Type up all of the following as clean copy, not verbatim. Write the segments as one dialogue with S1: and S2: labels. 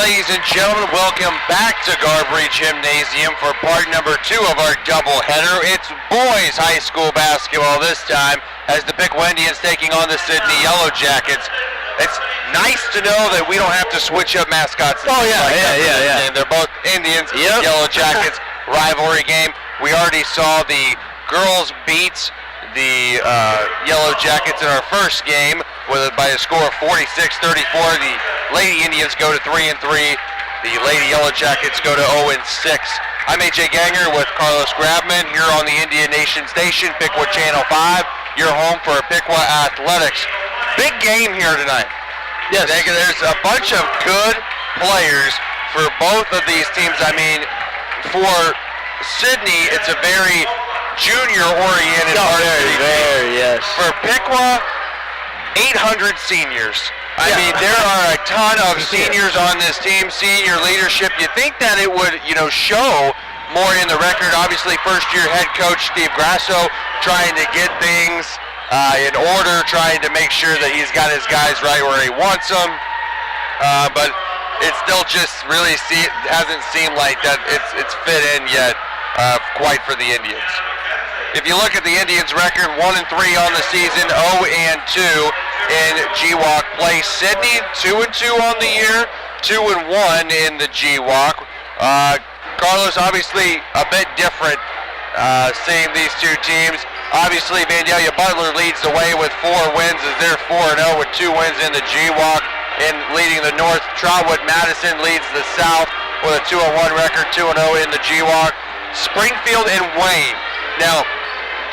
S1: ladies and gentlemen, welcome back to Garbridge Gymnasium for part number 2 of our doubleheader. It's boys high school basketball this time as the Piqua Indians taking on the Sidney Yellow Jackets. It's nice to know that we don't have to switch up mascots.
S2: Yeah.
S1: They're both Indians, Yellow Jackets, rivalry game. We already saw the girls beat the Yellow Jackets in our first game by a score of 46-34. The Lady Indians go to 3-3. The Lady Yellow Jackets go to 0-6. I'm AJ Ganger with Carlos Grabman here on the Indian Nation Station, Piqua Channel 5. Your home for Piqua Athletics. Big game here tonight.
S2: Yes.
S1: There's a bunch of good players for both of these teams. I mean, for Sidney, it's a very junior-oriented varsity team.
S2: Yes.
S1: For Piqua, 800 seniors. I mean, there are a ton of seniors on this team, senior leadership. You think that it would, show more in the record. Obviously, first-year head coach Steve Grasso trying to get things in order, trying to make sure that he's got his guys right where he wants them. But it still just really hasn't seemed like that it's fit in yet quite for the Indians. If you look at the Indians' record, 1-3 on the season, 0-2 in GWAC play. Sidney, 2-2 on the year, 2-1 in the GWAC. Carlos, obviously a bit different seeing these two teams. Obviously, Vandalia Butler leads the way with 4 wins as they're 4-0 with 2 wins in the GWAC. And leading the North, Trotwood Madison leads the South with a 2-1 record, 2-0 in the GWAC. Springfield and Wayne. Now,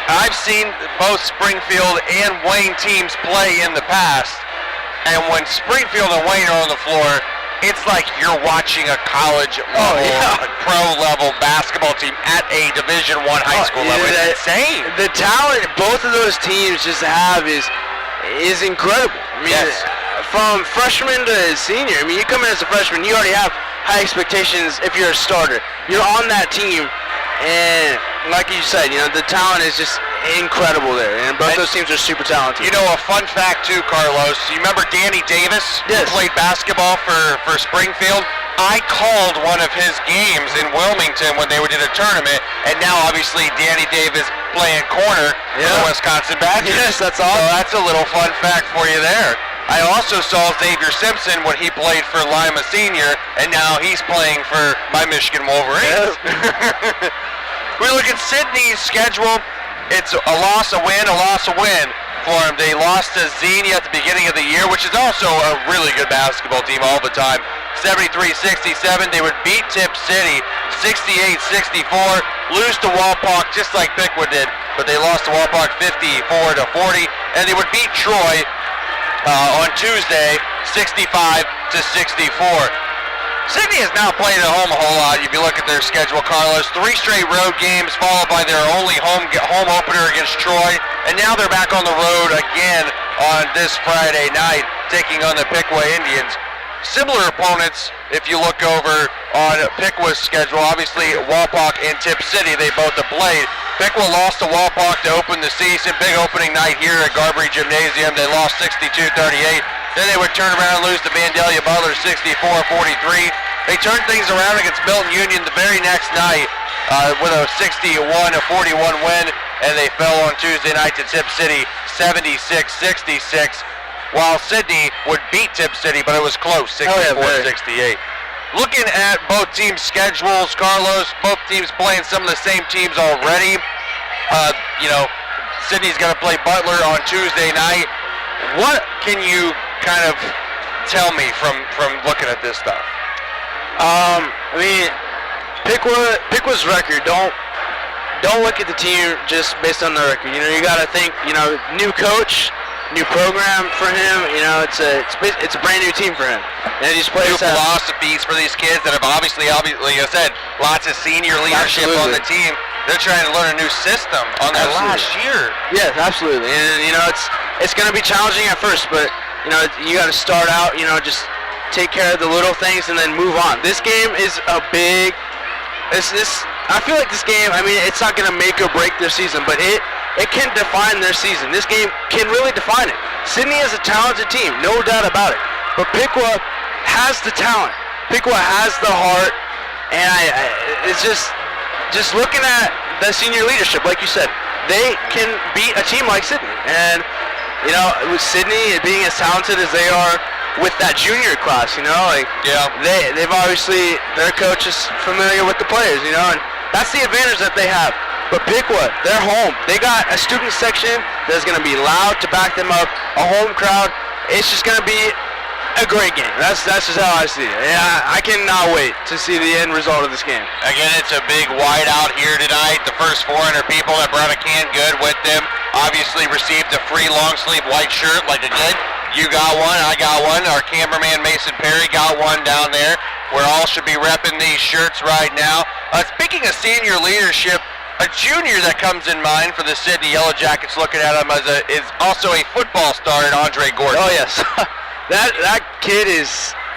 S1: I've seen both Springfield and Wayne teams play in the past, and when Springfield and Wayne are on the floor, it's like you're watching a college level, a pro-level basketball team at a Division I high school level. It's insane.
S2: The talent both of those teams just have is incredible. I mean, from freshman to senior, I mean, you come in as a freshman, you already have high expectations if you're a starter. You're on that team. And like you said, the talent is just incredible there. And both those teams are super talented.
S1: A fun fact too, Carlos. You remember Danny Davis?
S2: Yes.
S1: Who played basketball for Springfield? I called one of his games in Wilmington when they did a tournament. And now obviously Danny Davis playing corner for the Wisconsin Badgers.
S2: Yes, that's awesome.
S1: So that's a little fun fact for you there. I also saw Xavier Simpson when he played for Lima Senior, and now he's playing for my Michigan Wolverines.
S2: Yep.
S1: We look at Sidney's schedule. It's a loss, a win for them. They lost to Xenia at the beginning of the year, which is also a really good basketball team all the time. 73-67. They would beat Tip City 68-64, lose to Walpock just like Piqua did, but they lost to Walpock 54-40, and they would beat Troy on Tuesday, 65-64. Sidney has now played at home a whole lot. If you look at their schedule, Carlos, 3 straight road games followed by their only home opener against Troy, and now they're back on the road again on this Friday night, taking on the Piqua Indians. Similar opponents, if you look over on Piqua's schedule, obviously Walpock and Tip City, they both have played. Piqua lost to Walpock to open the season. Big opening night here at Garbridge Gymnasium. They lost 62-38. Then they would turn around and lose to Vandalia Butler 64-43. They turned things around against Milton Union the very next night with a 61-41 win, and they fell on Tuesday night to Tip City 76-66, while Sidney would beat Tip City, but it was close, 64-68. Looking at both teams' schedules, Carlos, both teams playing some of the same teams already. Sidney's going to play Butler on Tuesday night. What can you kind of tell me from looking at this stuff?
S2: Piqua's record, don't look at the team just based on the record. You got to think, new coach, new program for him. It's a brand new team for him. And he just plays
S1: new philosophies for these kids that have obviously, like I said, lots of senior leadership on the team. They're trying to learn a new system on their last year.
S2: Yes, absolutely. And it's going to be challenging at first, but you got to start out. Just take care of the little things and then move on. This game is a big. I feel like this game. It's not going to make or break their season, but it can define their season. This game can really define it. Sidney is a talented team, no doubt about it. But Piqua has the talent. Piqua has the heart, and it's just looking at the senior leadership, like you said, they can beat a team like Sidney. And, you know, with Sidney being as talented as they are with that junior class, you know, like,
S1: Yeah.
S2: they've obviously, their coach is familiar with the players, you know, and that's the advantage that they have. But Piqua, they're home. They got a student section that's going to be loud to back them up, a home crowd. It's just going to be a great game. That's just how I see it. Yeah, I cannot wait to see the end result of this game.
S1: Again, it's a big whiteout here tonight. The first 400 people that brought a canned good with them obviously received a free long sleeve white shirt. Like again, you got one, I got one. Our cameraman Mason Perry got one down there. We all should be repping these shirts right now. Speaking of senior leadership, a junior that comes in mind for the Sidney Yellow Jackets, looking at him is also a football star, in Andre Gordon.
S2: Oh yes, that kid is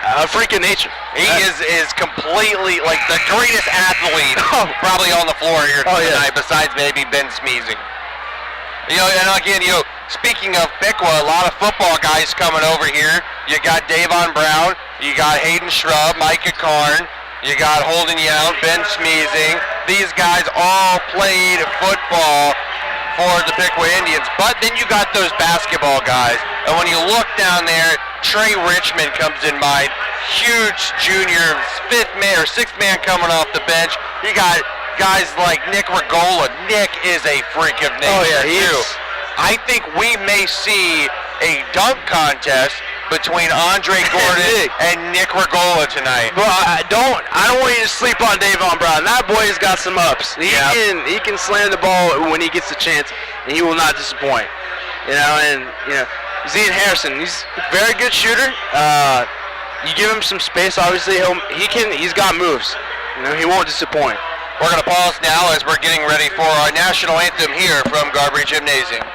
S2: a freak of nature.
S1: He is completely like the greatest athlete probably on the floor here tonight, besides maybe Ben Smeezing. You know, and again, you know, speaking of Piqua, a lot of football guys coming over here. You got Davon Brown, you got Hayden Shrub, Micah Karn, you got Holden Yount, Ben Smeezing. These guys all played football for the Piqua Indians, but then you got those basketball guys, and when you look down there, Trey Richmond comes in mind, huge junior, sixth man coming off the bench. You got guys like Nick Regola. Nick is a freak of nature.
S2: Oh yeah, he
S1: too.
S2: is.
S1: I think we may see a dunk contest between Andre Gordon and Nick Regola tonight.
S2: Well, I don't want you to sleep on Davon Brown. That boy has got some ups. He can slam the ball when he gets the chance, and he will not disappoint. You know, and you know, Zian Harrison, he's a very good shooter. You give him some space, obviously he's got moves. You know, he won't disappoint.
S1: We're going to pause now as we're getting ready for our national anthem here from Garbury Gymnasium.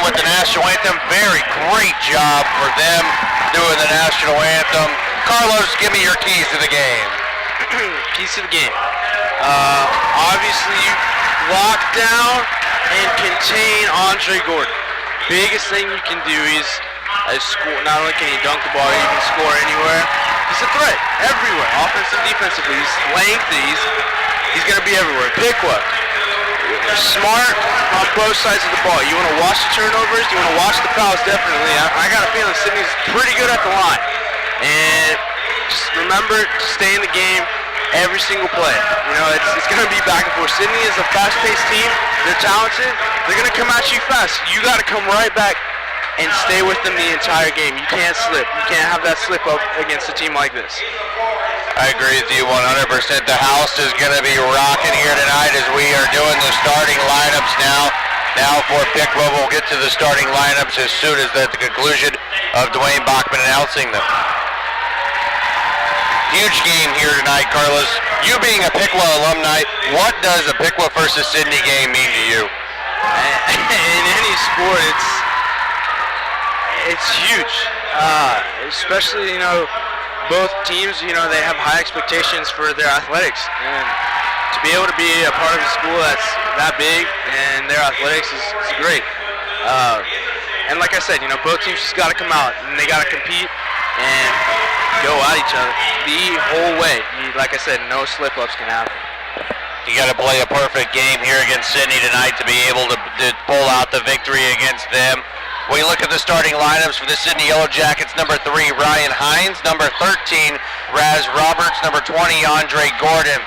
S1: With the national anthem, very great job for them doing the national anthem. Carlos, give me your keys to the game.
S2: Keys to the game. Obviously, you lock down and contain Andre Gordon. Biggest thing you can do is not only can he dunk the ball, he can score anywhere. He's a threat everywhere, offensive, defensively. He's lengthy. He's going to be everywhere. Piqua. Smart on both sides of the ball. You want to watch the turnovers, you want to watch the fouls, definitely. I got a feeling Sidney's pretty good at the line. And just remember to stay in the game, every single play. You know, it's going to be back and forth. Sidney is a fast-paced team. They're talented. They're going to come at you fast. You got to come right back and stay with them the entire game. You can't slip. You can't have that slip up against a team like this.
S1: I agree with you 100%. The house is going to be rocking here tonight as we are doing the starting lineups now. Now for Piqua, we'll get to the starting lineups as soon as at the conclusion of Dwayne Bachman announcing them. Huge game here tonight, Carlos. You being a Piqua alumni, what does a Piqua versus Sidney game mean to you?
S2: In any sport, it's huge. Especially, you know, both teams, you know, they have high expectations for their athletics. And to be able to be a part of a school that's that big and their athletics is great. And like I said, you know, both teams just got to come out and they got to compete and go at each other the whole way. Like I said, no slip-ups can happen.
S1: You got to play a perfect game here against Sidney tonight to be able to pull out the victory against them. We look at the starting lineups for the Sidney Yellow Jackets. Number 3, Ryan Hines. Number 13, Raz Roberts. Number 20, Andre Gordon.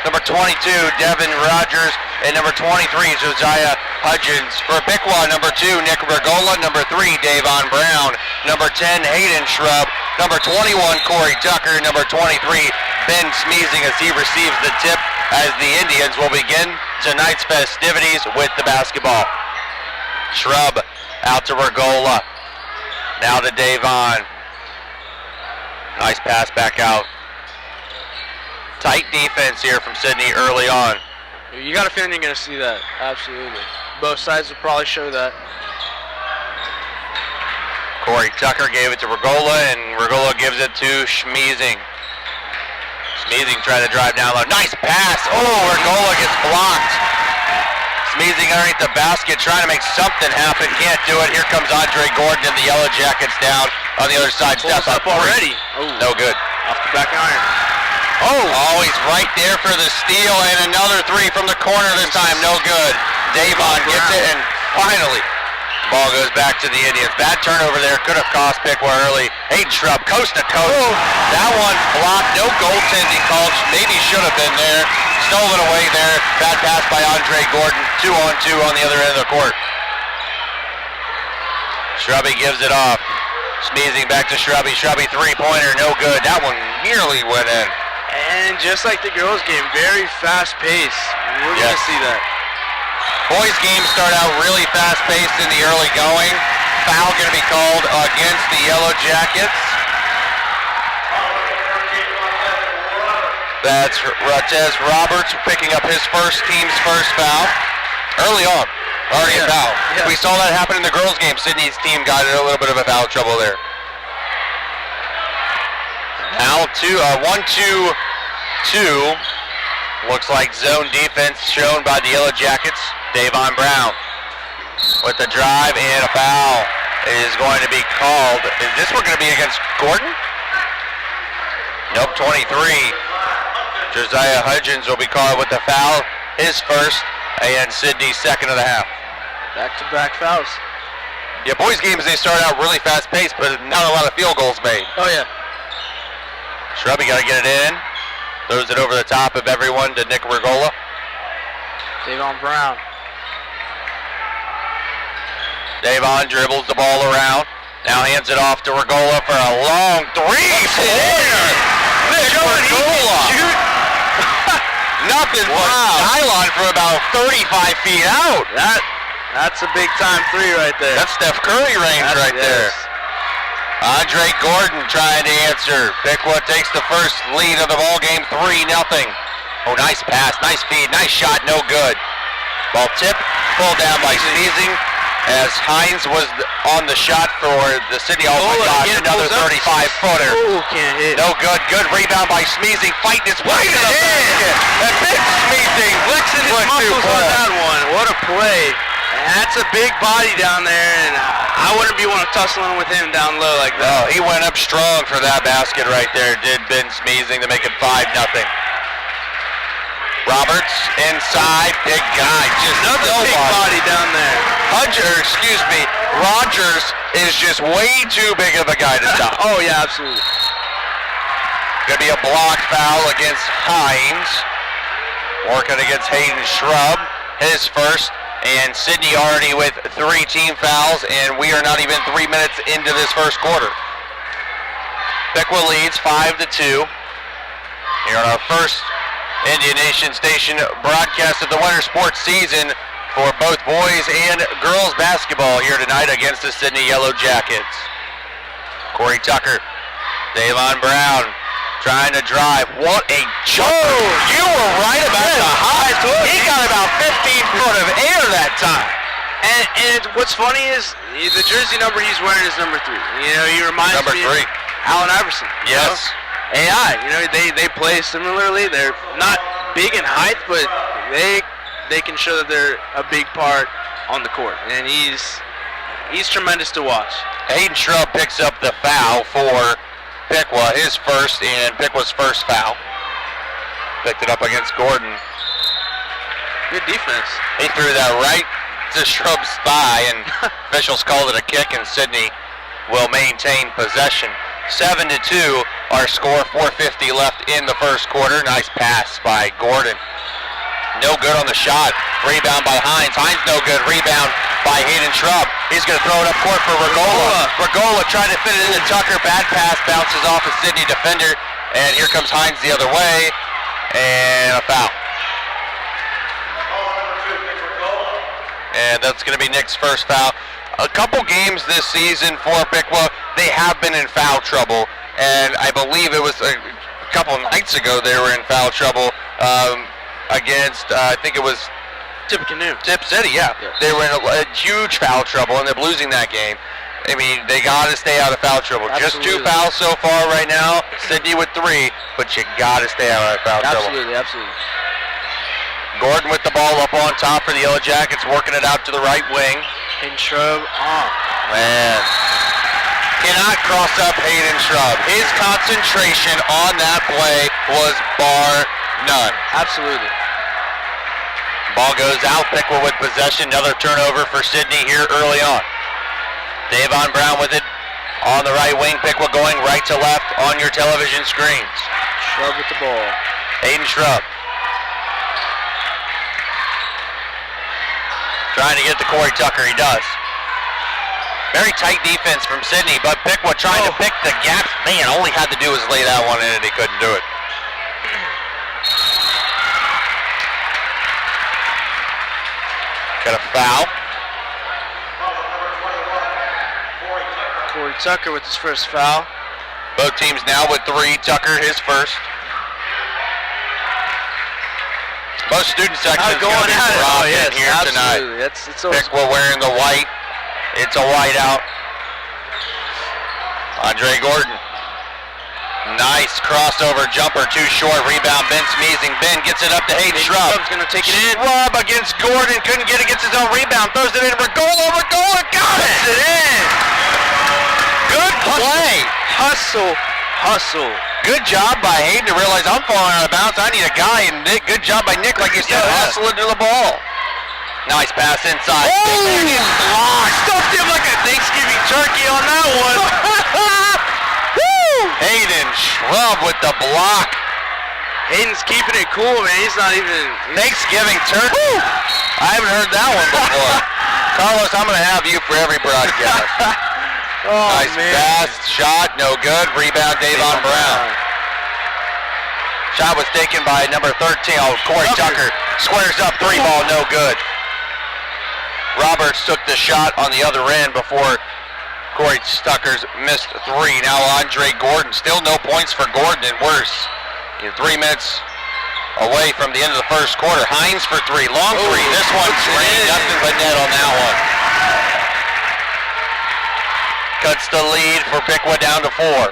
S1: Number 22, Devin Rogers. And number 23, Josiah Hudgens. For Piqua, number 2, Nick Regola. Number 3, Davon Brown. Number 10, Hayden Shrub. Number 21, Corey Tucker. Number 23, Ben Smeezing as he receives the tip as the Indians will begin tonight's festivities with the basketball. Shrub out to Regola. Now to Davon. Nice pass back out. Tight defense here from Sidney early on.
S2: You got a feeling you're going to see that. Absolutely. Both sides will probably show that.
S1: Corey Tucker gave it to Regola, and Regola gives it to Smeezing. Smeezing trying to drive down low. Nice pass. Oh, Regola gets blocked. Smeezing underneath the basket, trying to make something happen. Can't do it. Here comes Andre Gordon and the Yellow Jackets down on the other side. Step up
S2: already.
S1: No good.
S2: Off the back iron.
S1: Oh, he's right there for the steal, and another 3 from the corner this time. No good. Davon gets it, and finally, ball goes back to the Indians. Bad turnover there. Could have cost Piqua early. Hayden Shrub, coast to coast. Oh. That one blocked. No goaltending called. Maybe should have been there. Stolen away there. Bad pass by Andre Gordon. 2-on-2 on the other end of the court. Shrubby gives it off. Smeezing back to Shrubby. Shrubby 3-pointer. No good. That one nearly went in.
S2: And just like the girls' game, very fast-paced. We're going to see that.
S1: Boys' games start out really fast-paced in the early going. Foul going to be called against the Yellow Jackets. That's Ratez Roberts picking up his team's first foul. Early on, already a foul. Yeah. We saw that happen in the girls' game. Sidney's team got in a little bit of a foul trouble there. Now 1-2-2. Looks like zone defense shown by the Yellow Jackets. Davon Brown with the drive, and a foul is going to be called. Is this one going to be against Gordon? Nope, 23. Josiah Hudgens will be called with the foul, his first, and Sidney's second of the half.
S2: Back-to-back fouls.
S1: Yeah, boys' games, they start out really fast-paced, but not a lot of field goals made.
S2: Oh, yeah.
S1: Shrubby got to get it in. Throws it over the top of everyone to Nick Regola.
S2: Davon Brown.
S1: Davon dribbles the ball around. Now hands it off to Regola for a long 3-pointer. Nick Regola. Nothing but nylon from about 35 feet out.
S2: That's a big-time 3 right there.
S1: That's Steph Curry range there. Andre Gordon trying to answer. Piqua takes the first lead of the ball game, 3-0. Oh, nice pass, nice feed, nice shot, no good. Ball tip, pulled down by Smeezing as Hines was on the shot for the Sidney. Oh my gosh, another 35-footer.
S2: Oh, can't hit.
S1: No good. Good rebound by Smeezing, fighting his way to the basket. And big Smeezing flexing his muscles on that one.
S2: What a play. That's a big body down there, and I wouldn't be one of tussling with him down low like that.
S1: No, he went up strong for that basket right there, did Ben Smeezing, to make it 5-0. Roberts inside, big guy, just
S2: another big body down there.
S1: Rogers is just way too big of a guy to stop.
S2: Oh yeah, absolutely.
S1: Going to be a block foul against Hines. Working against Hayden Shrub, his first. And Sidney already with 3 team fouls, and we are not even 3 minutes into this first quarter. Piqua leads 5-2. Here on our first Indian Nation Station broadcast of the winter sports season for both boys and girls basketball here tonight against the Sidney Yellow Jackets. Corey Tucker, Davon Brown trying to drive. What a jumper! You were right about the height. He got about 15 foot of air that time.
S2: And what's funny is the jersey number he's wearing is number 3. You know, he reminds
S1: Number
S2: me
S1: 3.
S2: of Allen Iverson.
S1: Yes.
S2: You know? AI, you know, they play similarly. They're not big in height, but they can show that they're a big part on the court. And he's tremendous to watch.
S1: Hayden Shrub picks up the foul for Piqua, his first, and Piqua's first foul. Picked it up against Gordon.
S2: Good defense.
S1: He threw that right to Shrub's thigh, and officials called it a kick, and Sidney will maintain possession. 7-2, our score, 4:50 left in the first quarter. Nice pass by Gordon. No good on the shot. Rebound by Hines. Hines no good. Rebound by Hayden Shrub. He's going to throw it up court for Regola. Regola trying to fit it into Tucker. Bad pass, bounces off a Sidney defender. And here comes Hines the other way. And a foul. And that's going to be Nick's first foul. A couple games this season for Piqua, they have been in foul trouble. And I believe it was a couple of nights ago they were in foul trouble against, I think it was Tip City, yeah. They were in a huge foul trouble, and they're losing that game. I mean, they got to stay out of foul trouble.
S2: Absolutely.
S1: Just 2 fouls so far right now. Sidney with 3, but you got to stay out of foul trouble.
S2: Absolutely.
S1: Gordon with the ball up on top for the Yellow Jackets, working it out to the right wing.
S2: And Shrub on.
S1: Man, cannot cross up Hayden Shrub. His concentration on that play was bar none.
S2: Absolutely.
S1: Ball goes out, Piqua with possession. Another turnover for Sidney here early on. Davon Brown with it on the right wing. Piqua going right to left on your television screens.
S2: Shrub with the ball.
S1: Hayden Shrub. Trying to get to Corey Tucker, he does. Very tight defense from Sidney, but Piqua trying to pick the gaps. Man, all he had to do was lay that one in and he couldn't do it. Got a foul.
S2: Corey Tucker with his first foul.
S1: Both teams now with 3. Tucker his first. Most student sections going to be robbed in here
S2: absolutely.
S1: tonight.
S2: It's
S1: Piqua wearing the white. It's a white out. Andre Gordon. Nice crossover jumper, too short. Rebound, Ben Smeezing. Ben gets it up to Hayden Shrub.
S2: Shrub's going to take it in.
S1: Shrub against Gordon. Couldn't get it against his own rebound. Throws it in. Regola got it. Puts it in. Good play.
S2: Hustle.
S1: Good job by Hayden to realize I'm falling out of bounds. I need a guy. And Nick, good job by Nick, like you said, hustling to the ball. Nice pass inside.
S2: Stuffed him like a Thanksgiving turkey on that one.
S1: Hayden Shrub with the block.
S2: Hayden's keeping it cool, man. He's not even...
S1: Thanksgiving turkey. I haven't heard that one before. Carlos, I'm going to have you for every broadcast. Nice pass, shot, no good. Rebound, Davon Brown. Shot was taken by number 13. Corey Tucker squares up, 3 ball, no good. Roberts took the shot on the other end before Corey Tucker's missed 3. Now Andre Gordon, still no points for Gordon, and worse. 3 minutes away from the end of the first quarter. Hines for 3, long 3. This one's raining, nothing but net on that one. Cuts the lead for Piqua down to 4.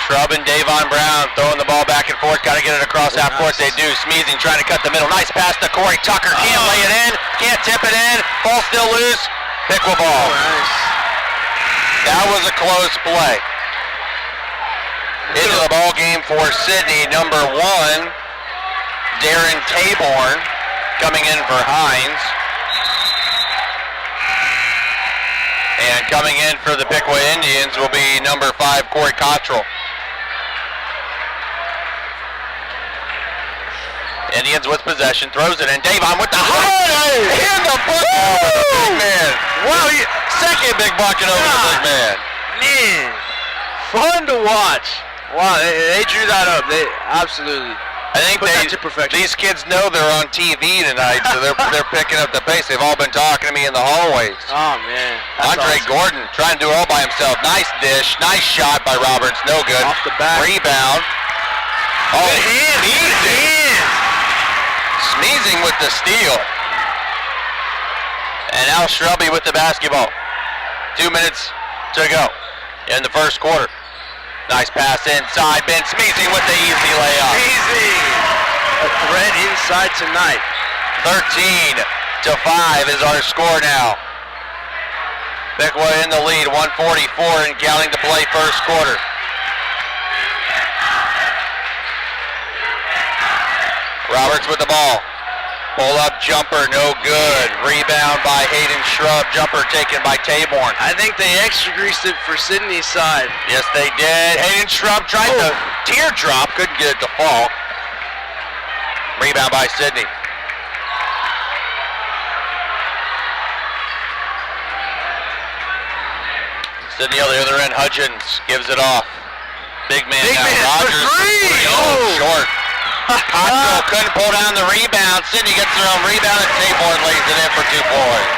S1: Shrub and Davon Brown throwing the ball back and forth. Got to get it across half court. They do. Smeezing trying to cut the middle. Nice pass to Corey Tucker. Can't lay it in. Can't tip it in. Ball still loose. Piqua ball.
S2: Nice.
S1: That was a close play. Into the ball game for Sidney, number 1, Darren Taborn, coming in for Hines. And coming in for the Piqua Indians will be number 5, Corey Cottrell. Indians with possession, throws it in. Davon with the high and the bucket over the big man. Wow, second big bucket over the big man.
S2: Man, fun to watch. Wow, they drew that up. They absolutely.
S1: I think these kids know they're on TV tonight, so they're picking up the pace. They've all been talking to me in the hallways.
S2: Oh man,
S1: Andre Gordon trying to do it all by himself. Nice dish, nice shot by Roberts. No good.
S2: Off the back.
S1: Rebound. Oh,
S2: Hands.
S1: Smeezing with the steal. And Al Shrubby with the basketball. 2 minutes to go in the first quarter. Nice pass inside. Ben Smeezing with the easy layup.
S2: Smeezing. A threat inside tonight.
S1: 13-5 is our score now. Piqua in the lead, 1:44 and counting to play first quarter. Roberts with the ball. Pull-up jumper, no good. Rebound by Hayden Shrub. Jumper taken by Taborn.
S2: I think they extra greased it for Sidney's side.
S1: Yes, they did. Hayden Shrub tried to teardrop. Couldn't get it to fall. Rebound by Sidney. Sidney on the other end. Hutchins gives it off. Big man now. Rogers
S2: for three.
S1: Oh, short. Cottrell couldn't pull down the rebound. Sidney gets their own rebound and Taborn lays it in for 2 points.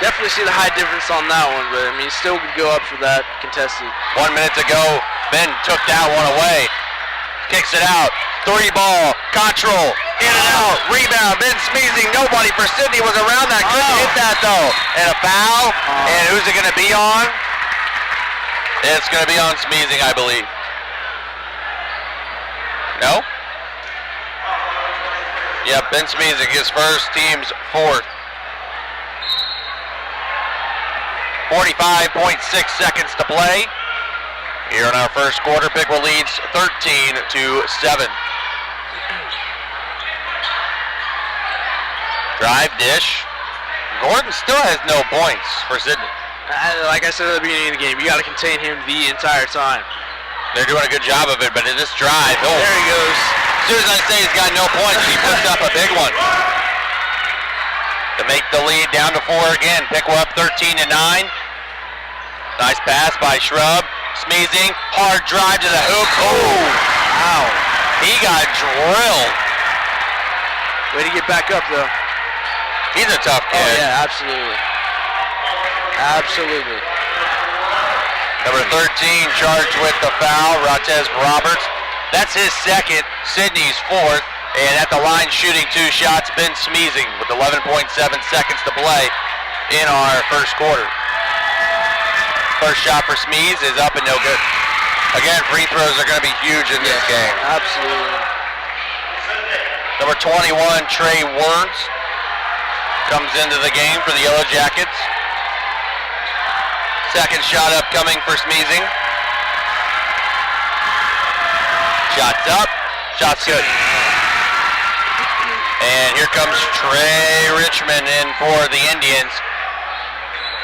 S2: Definitely see the high difference on that one, but I mean, still could go up for that contested.
S1: 1 minute to go. Ben took that one away. Kicks it out. 3 ball. Cottrell in and out. Rebound. Ben Smeezing. Nobody for Sidney was around that. Couldn't hit that though. And a foul. And who's it going to be on? It's going to be on Smeezing, I believe. No? Yeah, Ben Smeezing, his first, team's fourth. 45.6 seconds to play. Here in our first quarter, Piqua leads 13-7. Drive dish. Gordon still has no points for Sidney.
S2: Like I said at the beginning of the game, you got to contain him the entire time.
S1: They're doing a good job of it, but in this drive,
S2: there he goes.
S1: As soon as I say he's got no points, he puts up a big one. To make the lead down to 4 again. Piqua up 13-9. Nice pass by Shrub. Smeezing, hard drive to the hoop. Oh, wow. He got drilled.
S2: Way to get back up, though.
S1: He's a tough kid.
S2: Oh, yeah, absolutely. Absolutely.
S1: Number 13 charged with the foul, Ratez Roberts. That's his second, Sidney's fourth. And at the line shooting 2 shots, Ben Smeezing with 11.7 seconds to play in our first quarter. First shot for Smeez is up and no good. Again, free throws are going to be huge in this game.
S2: Absolutely.
S1: Number 21, Trey Werns, comes into the game for the Yellow Jackets. Second shot upcoming for Smeezing. Shots up. Shot's good. And here comes Trey Richmond in for the Indians.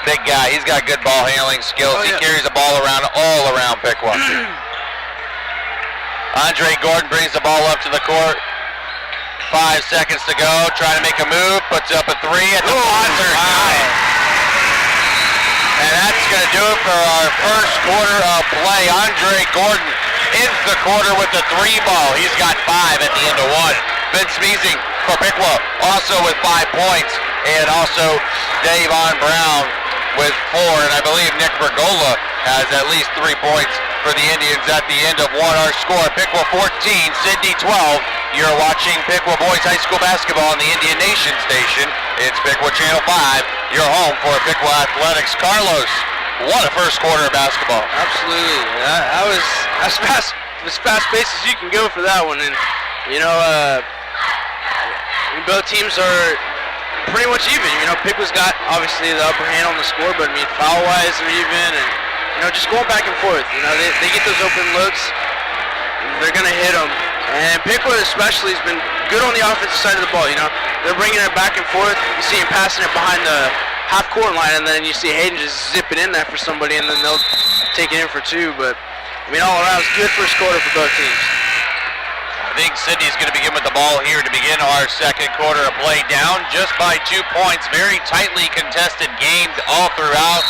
S1: Big guy. He's got good ball handling skills. He carries the ball around all around Piqua. Andre Gordon brings the ball up to the court. 5 seconds to go. Trying to make a move. Puts up a 3 at the buzzer. And that's going to do it for our first quarter of play. Andre Gordon ends the quarter with the 3 ball. He's got 5 at the end of 1. Ben Smeezing for Piqua also with 5 points. And also Davon Brown with 4. And I believe Nick Bergola has at least 3 points for the Indians at the end of 1. Our score, Piqua 14, Sidney 12. You're watching Piqua Boys High School Basketball on the Indian Nation station. It's Piqua Channel 5, your home for Piqua Athletics. Carlos, what a first quarter of basketball.
S2: Absolutely. I was as fast-paced as you can go for that one. And, you know, both teams are pretty much even. You know, Piqua's got, obviously, the upper hand on the score, but, I mean, foul-wise, they're even. And, you know, just going back and forth. You know, they get those open looks. They're going to hit them. And Piqua especially has been good on the offensive side of the ball, you know. They're bringing it back and forth. You see him passing it behind the half-court line, and then you see Hayden just zip it in there for somebody, and then they'll take it in for 2. But, I mean, all around, it's good first quarter for both teams.
S1: I think Sidney's going to begin with the ball here to begin our second quarter of play, down just by 2 points. Very tightly contested game all throughout.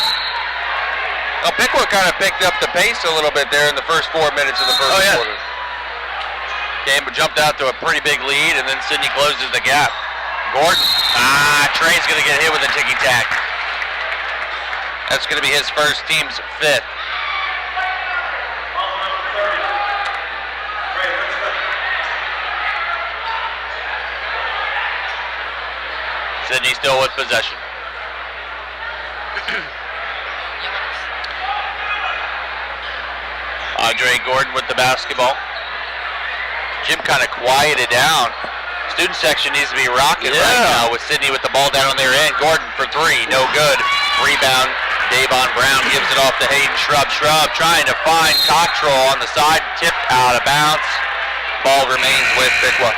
S1: Well, Piqua kind of picked up the pace a little bit there in the first 4 minutes of the first quarter. Game jumped out to a pretty big lead, and then Sidney closes the gap. Gordon, Trey's going to get hit with a ticky-tack. That's going to be his first, team's 5th. Sidney still with possession. Andre Gordon with the basketball. Jim kind of quieted down. Student section needs to be rocking right now with Sidney with the ball down on their end. Gordon for 3, no good. Rebound, Davon Brown gives it off to Hayden Shrub. Shrub trying to find Cottrell on the side, tipped out of bounds. Ball remains with Piqua.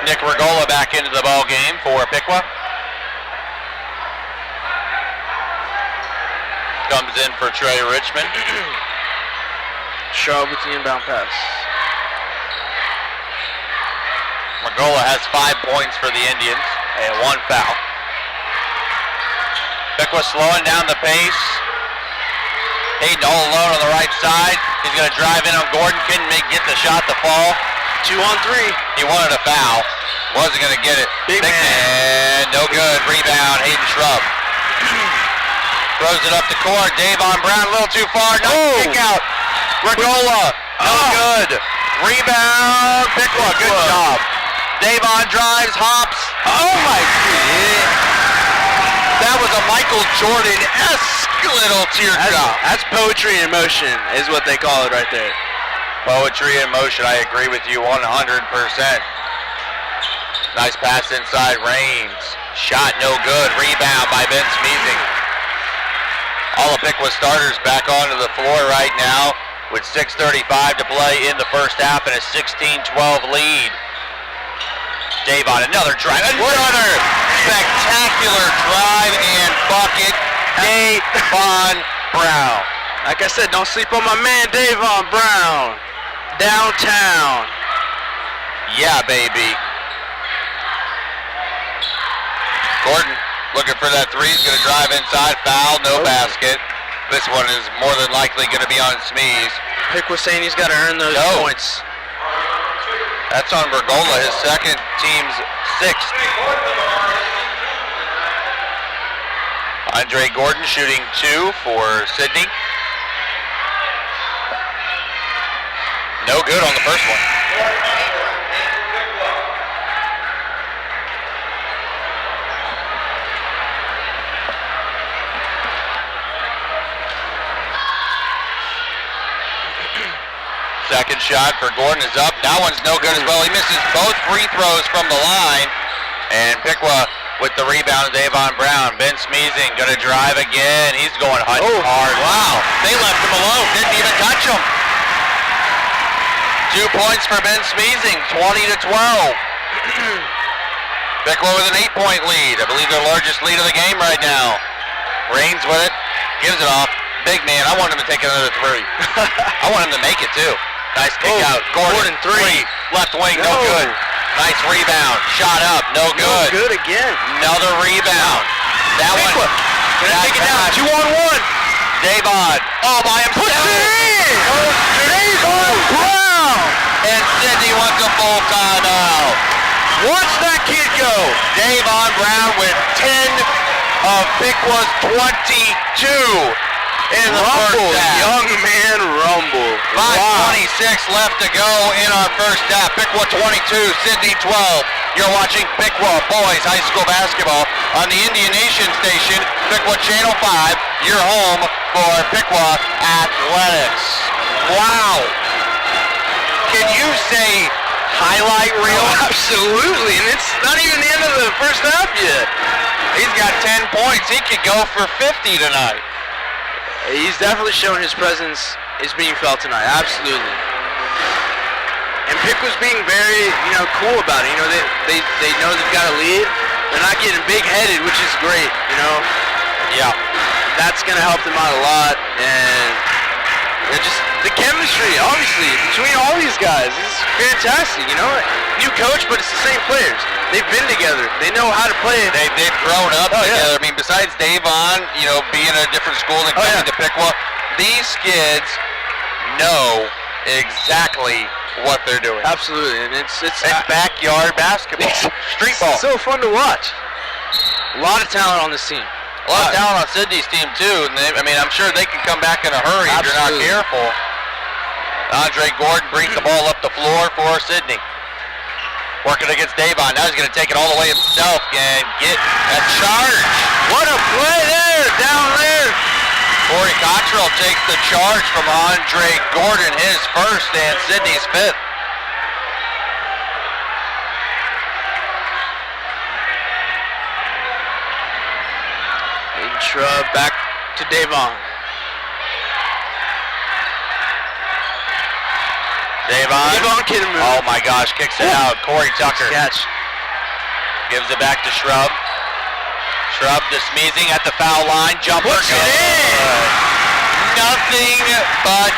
S1: Nick Regola back into the ball game for Piqua. Comes in for Trey Richmond.
S2: Shrub with the inbound pass.
S1: Regola has 5 points for the Indians and 1 foul. Piqua slowing down the pace. Hayden all alone on the right side. He's going to drive in on Gordon. Couldn't get the shot to fall.
S2: 2-on-3.
S1: He wanted a foul. Wasn't going to get it.
S2: Big man.
S1: No good. Rebound, Hayden Shrub. Throws it up the court. Davon Brown a little too far. Nice kick out. Regola. No good. Rebound. Piqua. Good job. Davon drives, hops. Oh my God. That was a Michael Jordan-esque little teardrop.
S2: That's poetry in motion is what they call it right there.
S1: Poetry in motion. I agree with you 100%. Nice pass inside Reigns. Shot no good. Rebound by Ben Smeezing. All of Piqua starters back onto the floor right now with 6:35 to play in the first half and a 16-12 lead. Davon, another drive. Another spectacular drive and bucket. Davon Brown.
S2: Like I said, don't sleep on my man Davon Brown. Downtown.
S1: Yeah, baby. Gordon looking for that 3. He's going to drive inside. Foul, no basket. This one is more than likely going to be on Smeeze.
S2: Piqua saying he's got to earn those points.
S1: That's on Regola, his second, team's 6th. Andre Gordon shooting 2 for Sidney. No good on the first one. Second shot for Gordon is up. That one's no good as well. He misses both free throws from the line. And Piqua with the rebound, Davon Brown. Ben Smeezing going to drive again. He's going hard. Wow. They left him alone. Didn't even touch him. 2 points for Ben Smeezing, 20-12. Piqua with an 8-point lead. I believe their largest lead of the game right now. Reigns with it. Gives it off. Big man. I want him to take another 3. I want him to make it too. Nice kick out. Gordon 3. Left wing, no good. Nice rebound. Shot up, no good.
S2: No good again.
S1: Another rebound. That one.
S2: Gonna take it down. 2-on-1.
S1: Davon. Oh, by himself.
S2: Puts it in.
S1: Davon Brown. And Sidney wants a full timeout. Watch that kid go. Davon Brown with 10 of Piqua's 22. In the first half.
S2: Young man rumble.
S1: 5:26 left to go in our first half. Piqua 22, Sidney 12. You're watching Piqua Boys High School Basketball on the Indian Nation station, Piqua Channel 5, your home for Piqua Athletics. Wow. Can you say highlight reel?
S2: Oh, absolutely, and it's not even the end of the first half yet.
S1: He's got 10 points. He could go for 50 tonight.
S2: He's definitely shown his presence is being felt tonight, absolutely. And Piqua's being very, cool about it. They know they've got a lead. They're not getting big-headed, which is great,
S1: Yeah.
S2: that's going to help them out a lot. And just the chemistry, obviously, between all these guys is fantastic. New coach, but it's the same players. They've been together. They know how to play it.
S1: They've grown up together. I mean, besides Davon, being at a different school and coming to Piqua, these kids know exactly what they're doing.
S2: Absolutely, and it's
S1: backyard basketball, street ball.
S2: So fun to watch. A lot of talent on this team.
S1: A lot of talent on Sidney's team too, and I'm sure they can come back in a hurry if you're not careful. Andre Gordon brings the ball up the floor for Sidney. Working against Davon. Now he's going to take it all the way himself and get a charge.
S2: What a play there, down there.
S1: Corey Cottrell takes the charge from Andre Gordon, his first and Sidney's fifth.
S2: Aiden Shrub back to Davon.
S1: Davon can move. Oh my gosh, kicks it out. Corey Tucker.
S2: Catch.
S1: Gives it back to Shrub. Shrub to Smeezing at the foul line. Jumper.
S2: Puts it in.
S1: Nothing but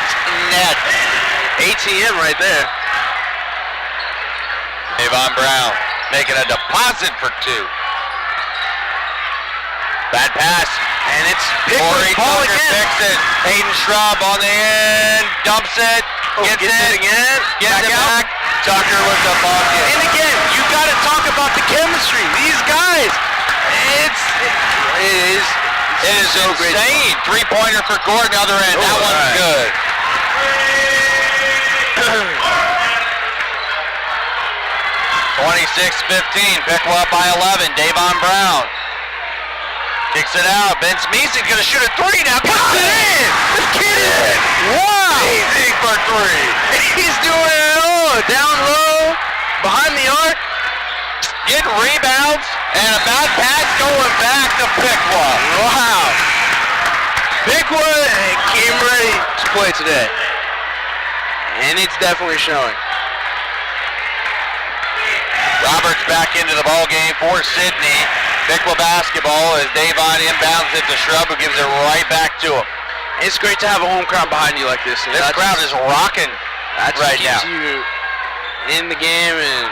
S1: net.
S2: ATM right there.
S1: Davon Brown making a deposit for two. Bad pass.
S2: And it's
S1: Corey
S2: Piqua
S1: Tucker fixes it. Hayden Shrub on the end. Dumps it. Gets it again. Gets it back. Tucker with the bucket.
S2: And again, you got to talk about the chemistry. These guys, it is so
S1: insane. Three-pointer for Gordon, other end. That one's good. (26-15). Piqua up by 11. Davon Brown kicks it out. Ben Smeezing's going to shoot a three now. Puts it in.
S2: The kid is
S1: Easy for three.
S2: He's doing it all. Down low, behind the arc.
S1: Getting rebounds and a bad pass going back to Piqua.
S2: Wow. Piqua came ready to play today. And it's definitely showing.
S1: Roberts back into the ball game for Sidney. Piqua basketball as Davon inbounds it to Shrub, who gives it right back to him.
S2: It's great to have a home crowd behind you like this.
S1: This crowd is rocking right now.
S2: You in the game, and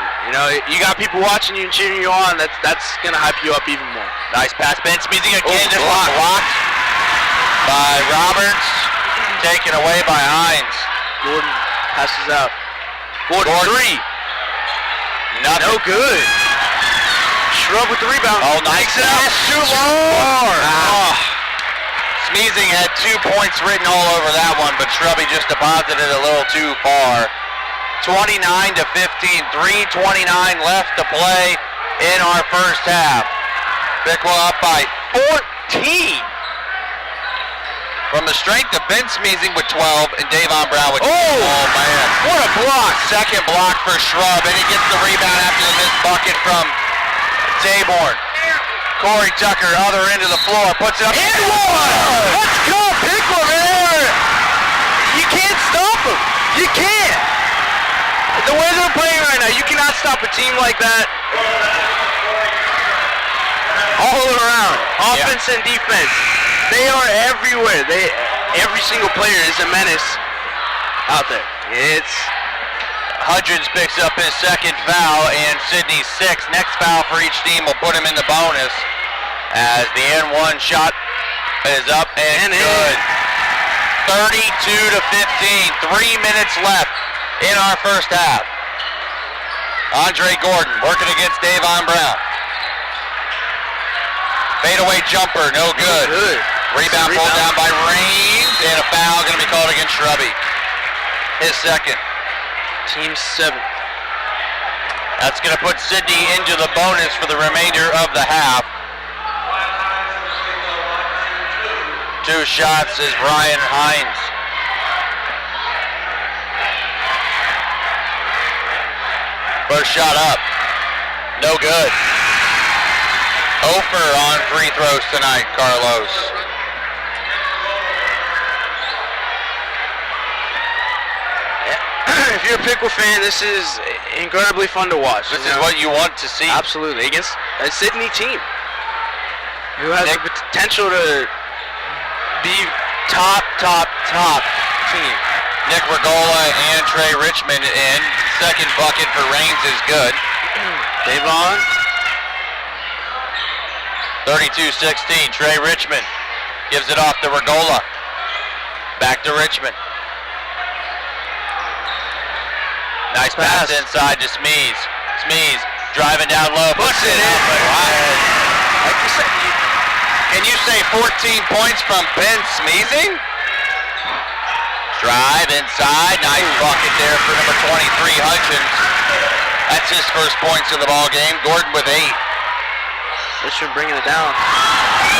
S2: you got people watching you and cheering you on. That's gonna hype you up even more.
S1: Nice pass, Ben Smeezing again. This one blocked by Roberts, taken away by Hines.
S2: Gordon passes out. Gordon three.
S1: Nothing.
S2: No good. Shrub with the rebound.
S1: Oh, nice.
S2: Too long.
S1: Smeezing had 2 points written all over that one, but Shrubby just deposited a little too far. 29-15, 3:29 left to play in our first half. Piqua up by 14. From the strength of Ben Smeezing with 12 and Davon Brown with 2. Oh man, what a block. Second block for Shrub, and he gets the rebound after the missed bucket from Taborn. Corey Tucker, other end of the floor, puts it up.
S2: And one! Let's go, Piqua, man! You can't stop them. You can't. The way they're playing right now, you cannot stop a team like that. All around, offense and defense. They are everywhere. Every single player is a menace out there.
S1: Hudgens picks up his second foul and Sidney's sixth. Next foul for each team will put him in the bonus as the N1 shot is up and good. 32-15, 3 minutes left in our first half. Andre Gordon working against Davon Brown. Fadeaway jumper, no good. Rebound pulled down by Raines, and a foul going to be called against Shrubby. His second.
S2: Team 7.
S1: That's going to put Sidney into the bonus for the remainder of the half. 2 shots is Brian Hines. First shot up. No good. 0 on free throws tonight, Carlos.
S2: If you're a Piqua fan, this is incredibly fun to watch.
S1: This is what you want to see.
S2: Absolutely. Against a Sidney team who has the potential to the top team.
S1: Nick Regola and Trey Richmond in. Second bucket for Reigns is good.
S2: Davon.
S1: 32-16. Trey Richmond gives it off to Regola. Back to Richmond. Nice pass inside to Smeeze. Smeeze driving down low. Puts it in. Like you said, can you say 14 points from Ben Smeezing? Drive inside. Nice bucket there for number 23, Hutchins. That's his first points of the ball game. Gordon with 8.
S2: Richmond bringing it down.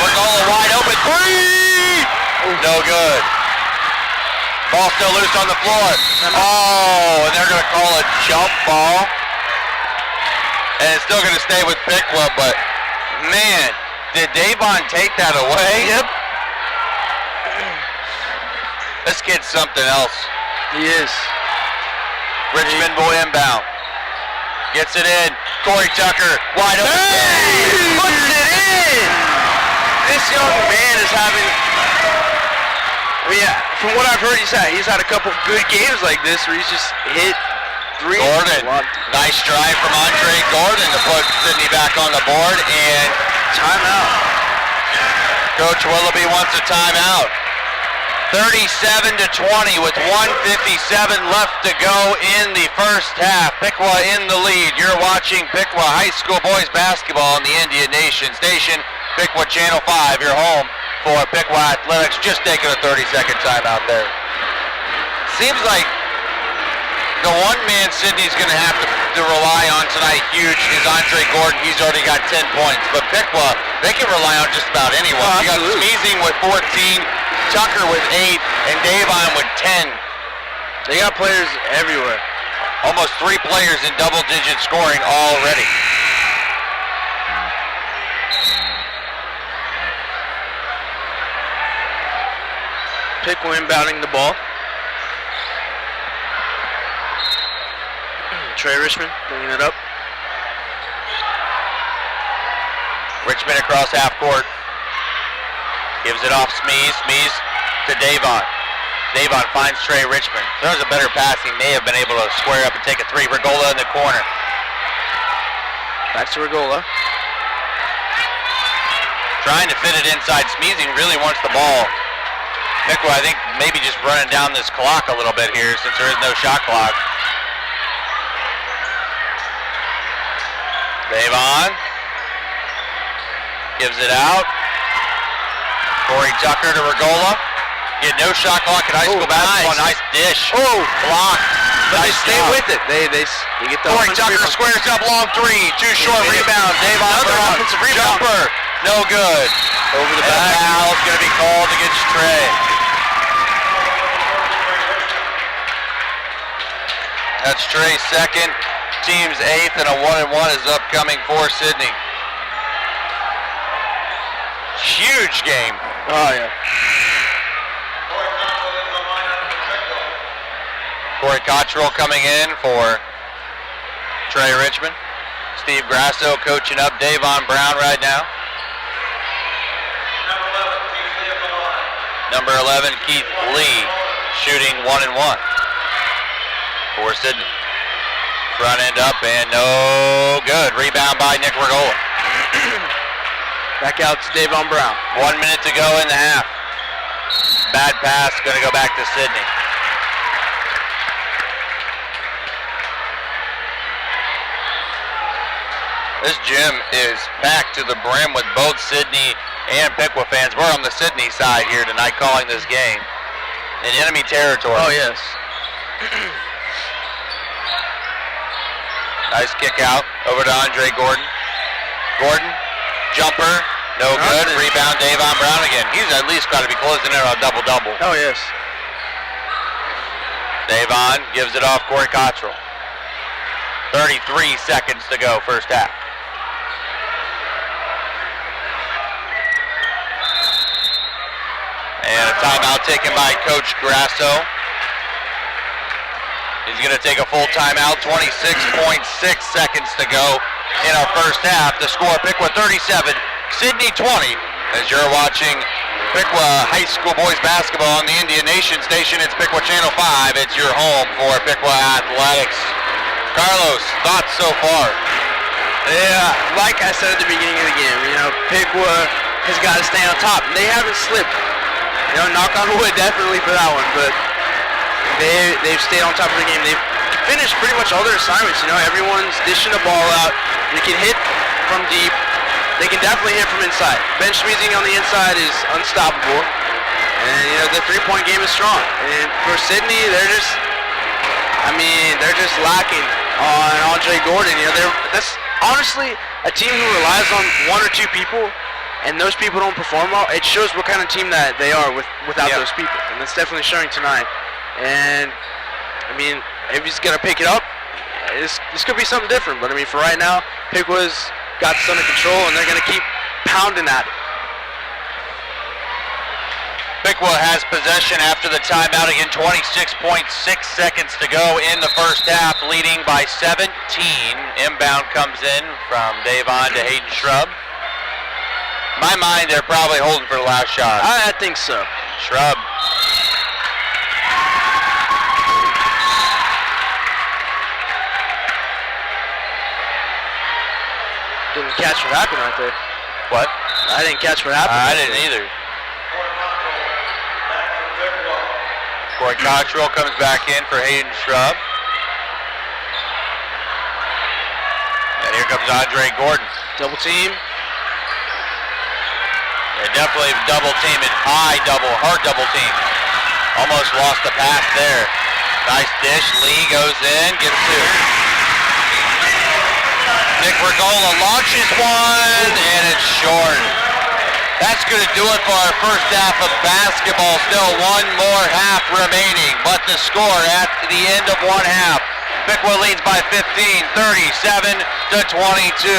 S1: Regola wide open. 3! No good. Ball still loose on the floor. Oh, and they're going to call a jump ball. And it's still going to stay with Piqua, but man, did Davon take that away?
S2: Yep.
S1: This kid's something else.
S2: He is.
S1: Richmond will inbound. Gets it in. Corey Tucker, wide open.
S2: Hey! Puts it in! This young man is having... from what I've heard, he's had a couple good games like this where he's just hit 3.
S1: Gordon, nice drive from Andre Gordon to put Sidney back on the board, and
S2: timeout.
S1: Coach Willoughby wants a timeout. 37-20 with 1:57 left to go in the first half. Piqua in the lead. You're watching Piqua High School boys basketball on the Indian Nation station. Piqua Channel 5, your home for Piqua Athletics. Just taking a 30-second timeout there. Seems like the one man Sidney's going to have to rely on tonight huge is Andre Gordon. He's already got 10 points. But Piqua, they can rely on just about anyone. You got Smeezing with 14, Tucker with 8, and Davon with 10.
S2: They got players everywhere.
S1: Almost 3 players in double-digit scoring already.
S2: Piqua inbounding the ball. Trey Richmond bringing it up.
S1: Richmond across half court. Gives it off Smeeze. Smeeze to Davon. Davon finds Trey Richmond. If there was a better pass, he may have been able to square up and take a 3. Regola in the corner.
S2: Back to Regola.
S1: Trying to fit it inside. Smeezing really wants the ball. Piqua, I think, maybe just running down this clock a little bit here since there is no shot clock. Davon gives it out. Corey Tucker to Regola. Get no shot clock in high school basketball. Nice dish. Blocked.
S2: But
S1: nice
S2: they stay
S1: job.
S2: with it. They get the
S1: Corey Tucker squares up long 3. Too short rebound. Davon Brown. Jumper. No good.
S2: Over the back.
S1: Foul's going to be called against Trey. That's Trey's second. Team's 8th, and a 1-1 is upcoming for Sidney. Huge game.
S2: Oh, yeah.
S1: Corey Cottrell coming in for Trey Richmond. Steve Grasso coaching up Davon Brown right now. Number 11, Keith Lee, shooting 1-1 for Sidney. Front end up and no good. Rebound by Nick Regola.
S2: Back out to Davon Brown.
S1: 1 minute to go in the half. Bad pass, going to go back to Sidney. This gym is packed to the brim with both Sidney and Piqua fans. We're on the Sidney side here tonight calling this game in enemy territory.
S2: Oh, yes.
S1: Nice kick out over to Andre Gordon. Gordon, jumper, no good. Rebound, Davon Brown again. He's at least got to be closing in on a double-double.
S2: Oh, yes.
S1: Davon gives it off Corey Cottrell. 33 seconds to go, first half. And a timeout taken by Coach Grasso. He's going to take a full timeout. 26.6 seconds to go in our first half. The score, Piqua 37, Sidney 20, as you're watching Piqua High School boys basketball on the Indian Nation station. It's Piqua Channel 5. It's your home for Piqua Athletics. Carlos, thoughts so far?
S2: Yeah, like I said at the beginning of the game, Piqua has got to stay on top. They haven't slipped. Knock on wood definitely for that one, but they've stayed on top of the game. They've finished pretty much all their assignments. Everyone's dishing the ball out. They can hit from deep. They can definitely hit from inside. Bench squeezing on the inside is unstoppable. And, the three-point game is strong. And for Sidney, they're just lacking on Andre Gordon. That's honestly a team who relies on one or two people, and those people don't perform well. It shows what kind of team that they are without those people. And that's definitely showing tonight. And, if he's going to pick it up, this could be something different. But, for right now, Piqua's got this under control, and they're going to keep pounding at it.
S1: Piqua has possession after the timeout. Again, 26.6 seconds to go in the first half, leading by 17. Inbound comes in from Davon to Hayden Shrub. In my mind, they're probably holding for the last shot.
S2: I think so.
S1: Shrub.
S2: Didn't catch what happened right there.
S1: What?
S2: I didn't catch what happened.
S1: I didn't either. Corey Cottrell comes back in for Hayden Shrub. And here comes Andre Gordon.
S2: Double team.
S1: They definitely double team and hard double team. Almost lost the pass there. Nice dish. Lee goes in, gets two. Nick Regola launches one, and it's short. That's going to do it for our first half of basketball. Still one more half remaining, but the score at the end of one half. Piqua leads by 15, 37-22.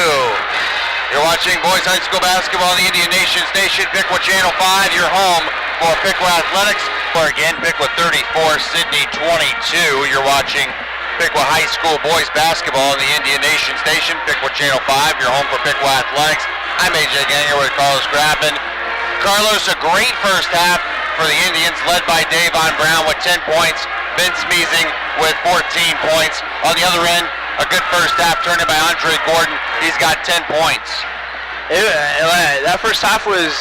S1: You're watching boys high school basketball on the Indian Nation station, Piqua Channel 5, your home for Piqua Athletics. For again, Piqua 34, Sidney 22. You're watching Piqua High School boys basketball on the Indian Nation station, Piqua Channel 5, your home for Piqua Athletics. I'm AJ Ganger with Carlos Graffin. Carlos, a great first half for the Indians, led by Davon Brown with 10 points. Vince Measing with 14 points. On the other end, a good first half turned in by Andre Gordon. He's got 10 points.
S2: That first half was,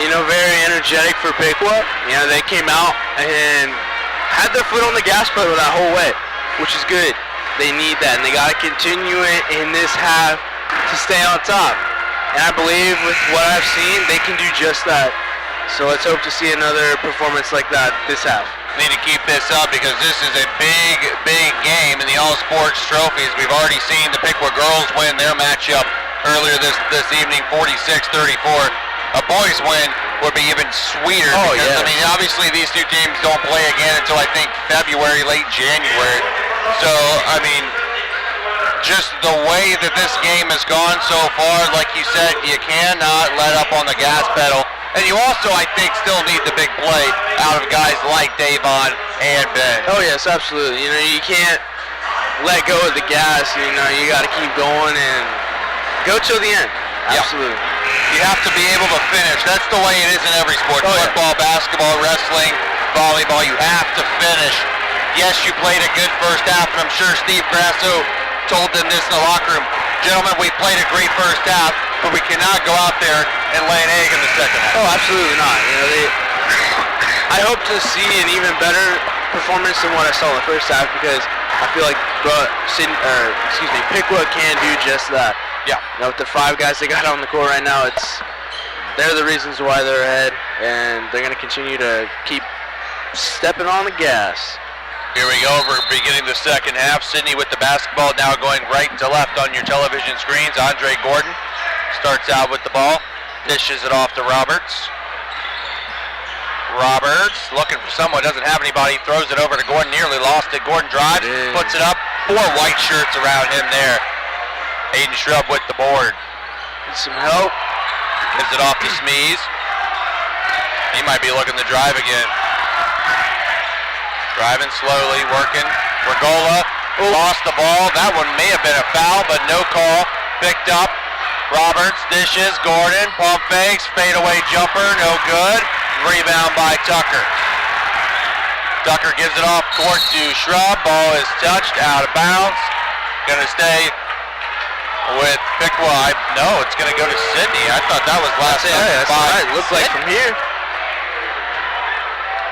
S2: very energetic for Piqua. They came out and had their foot on the gas pedal that whole way, which is good. They need that, and they got to continue it in this half to stay on top. And I believe with what I've seen, they can do just that. So let's hope to see another performance like that this half.
S1: Need to keep this up because this is a big, big game in the All Sports Trophies. We've already seen the Piqua girls win their matchup earlier this evening, 46-34. A boys win would be even sweeter because, obviously these two teams don't play again until I think February, late January. So, just the way that this game has gone so far, like you said, you cannot let up on the gas pedal. And you also, I think, still need the big play out of guys like Davon and Ben.
S2: Oh, yes, absolutely. You can't let go of the gas. You got to keep going and go till the end. Absolutely.
S1: You have to be able to finish. That's the way it is in every sport. Football, basketball, wrestling, volleyball. You have to finish. Yes, you played a good first half, and I'm sure Steve Grasso told them this in the locker room. Gentlemen, we played a great first half, but we cannot go out there and lay an egg in the second half.
S2: Oh, absolutely not. I hope to see an even better performance than what I saw in the first half because I feel like Piqua can do just that.
S1: Yeah.
S2: With the 5 guys they got on the court right now, they're the reasons why they're ahead, and they're going to continue to keep stepping on the gas.
S1: Here we go, we're beginning the second half. Sidney with the basketball, now going right to left on your television screens. Andre Gordon starts out with the ball, dishes it off to Roberts. Roberts looking for someone, doesn't have anybody, throws it over to Gordon, nearly lost it. Gordon drives, puts it up, 4 white shirts around him there. Hayden Shrub with the board.
S2: Need some help.
S1: Gives it off to Smeeze. He might be looking to drive again. Driving slowly, working. Regola lost the ball. That one may have been a foul, but no call. Picked up. Roberts dishes, Gordon, pump fakes, fadeaway jumper, no good. Rebound by Tucker. Tucker gives it off court to Shrub. Ball is touched, out of bounds. Gonna stay with Piqua. No, it's gonna go to Sidney. I thought that was last time.
S2: That's right. Looks like from here.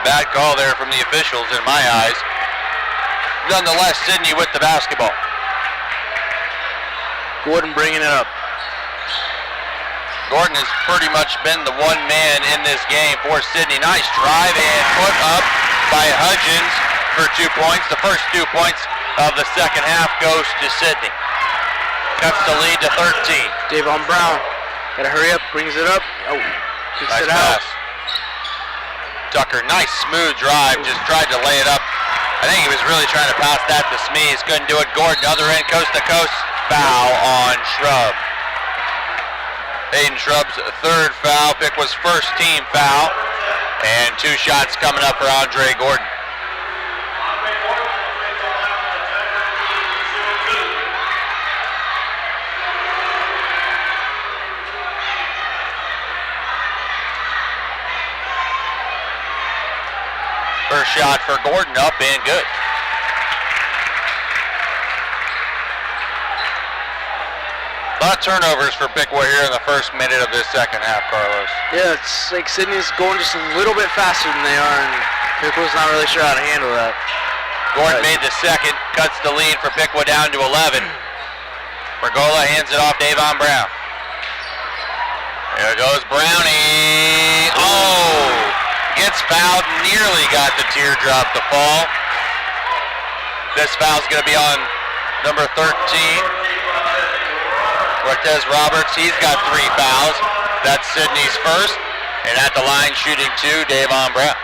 S1: Bad call there from the officials in my eyes. Nonetheless, Sidney with the basketball.
S2: Gordon bringing it up.
S1: Gordon has pretty much been the one man in this game for Sidney. Nice drive and put up by Hudgens for 2 points. The first 2 points of the second half goes to Sidney. Cuts the lead to 13.
S2: Davon Brown, gotta hurry up, brings it up. Oh, kicks
S1: Nice
S2: it out.
S1: pass. Tucker, nice smooth drive, just tried to lay it up. I think he was really trying to pass that to Smees. Couldn't do it. Gordon, other end, coast to coast. Foul on Shrub. Aiden Shrub's third foul. Piqua's first team foul. And 2 shots coming up for Andre Gordon. First shot for Gordon up and good. A lot of turnovers for Piqua here in the first minute of this second half, Carlos.
S2: Yeah, it's like Sidney's going just a little bit faster than they are, and Piqua's not really sure how to handle that.
S1: Gordon made the second, cuts the lead for Piqua down to 11. Pergola hands it off Davon Brown. There goes Brownie. Oh! Gets fouled, nearly got the teardrop to fall. This foul's going to be on number 13. Cortez Roberts, he's got 3 fouls. That's Sidney's first. And at the line shooting 2, Davon Brown.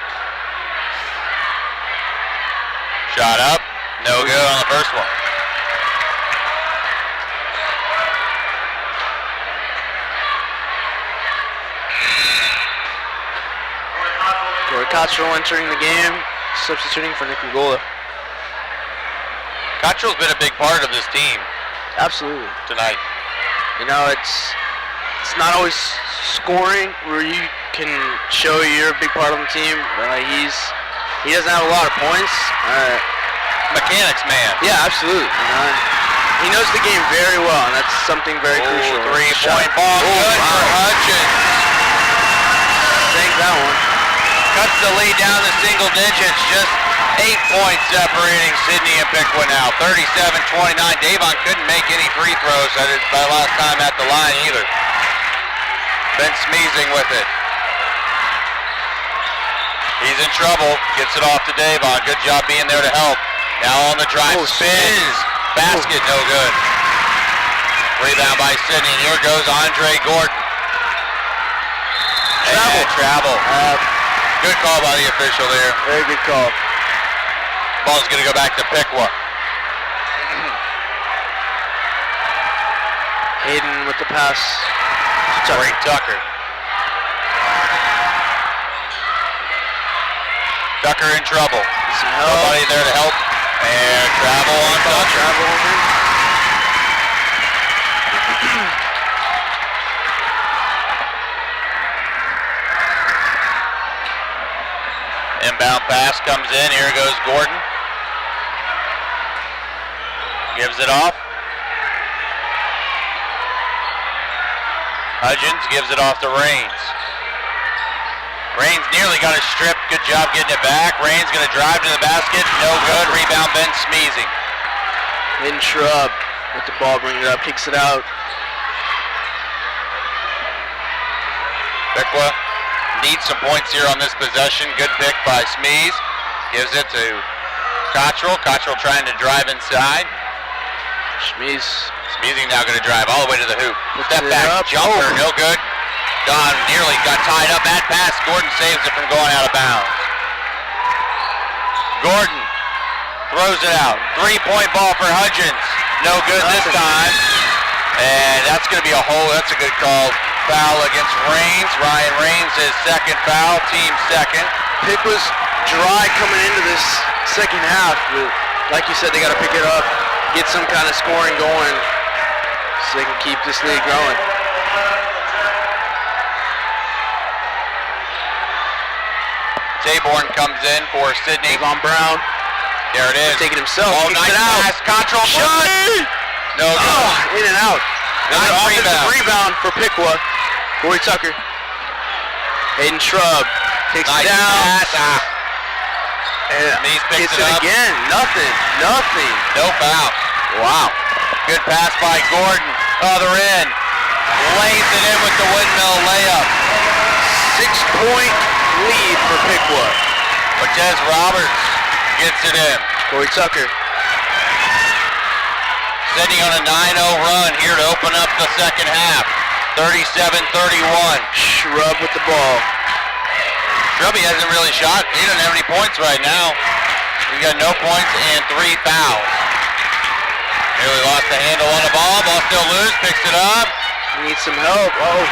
S1: Shot up, no good on the first one.
S2: Corey Cottrell entering the game, substituting for Nick Pergola.
S1: Cottrell's been a big part of this team
S2: Absolutely.
S1: tonight.
S2: You know, it's not always scoring where you can show you're a big part of the team. He doesn't have a lot of points.
S1: Mechanics man.
S2: Yeah, absolutely. You know, he knows the game very well, and that's something very crucial.
S1: 3-point ball, good for Hudgens.
S2: Take that one.
S1: Cuts the lead down to single digits, just 8 points separating Sidney and Piqua now. 37-29. Davon couldn't make any free throws by last time at the line either. Been smeezing with it. He's in trouble. Gets it off to Davon. Good job being there to help. Now on the drive, spins. Basket, no good. Rebound by Sidney. And here goes Andre Gordon. Travel. Good call by the official there.
S2: Very good call.
S1: Ball's going to go back to Piqua.
S2: Hayden with the pass.
S1: Great Tucker. Tucker in trouble. Nobody there to help. And travel on Tucker.
S2: Travel on him.
S1: Inbound pass comes in. Here goes Gordon. Gives it off. Hudgens gives it off to Raines. Raines nearly got a strip. Good job getting it back. Raines going to drive to the basket. No good. Rebound Ben Smeezing.
S2: Hayden Shrub with the ball, bringing it up, kicks it out.
S1: Piqua needs some points here on this possession. Good pick by Smeeze. Gives it to Cottrell. Cottrell trying to drive inside. Smeezing now going to drive all the way to the hoop. Step back jumper, no good. Don nearly got tied up. That pass, Gordon saves it from going out of bounds. Gordon throws it out. 3-point ball for Hudgens. No good this time. And that's going to be that's a good call. Foul against Raines. Ryan Raines, his second foul, team second.
S2: Piqua's dry coming into this second half, but like you said, they got to pick it up, get some kind of scoring going so they can keep this lead growing.
S1: Taborn comes in for Sidney.
S2: Von Brown.
S1: There it is.
S2: Taking himself.
S1: Oh,
S2: Kicks
S1: nice
S2: it out.
S1: pass. Control.
S2: Shot.
S1: No good.
S2: In and out.
S1: Nice
S2: Offensive rebound for Piqua. Corey Tucker. Hayden Shrub takes
S1: Nice
S2: it down.
S1: pass.
S2: And
S1: Smeeze picks
S2: gets
S1: it
S2: it
S1: up.
S2: again. Nothing.
S1: No foul.
S2: Wow.
S1: Good pass by Gordon. Other end. Lays it in with the windmill layup.
S2: 6-point lead for Piqua.
S1: Cortez Roberts gets it in.
S2: Corey Tucker.
S1: Sidney on a 9-0 run here to open up the second half. 37-31.
S2: Shrub with the ball.
S1: Shrubby hasn't really shot. He doesn't have any points right now. He's got no points and 3 fouls. Nearly lost the handle on the ball. Ball still loose. Picks it up.
S2: Needs some help. Oh.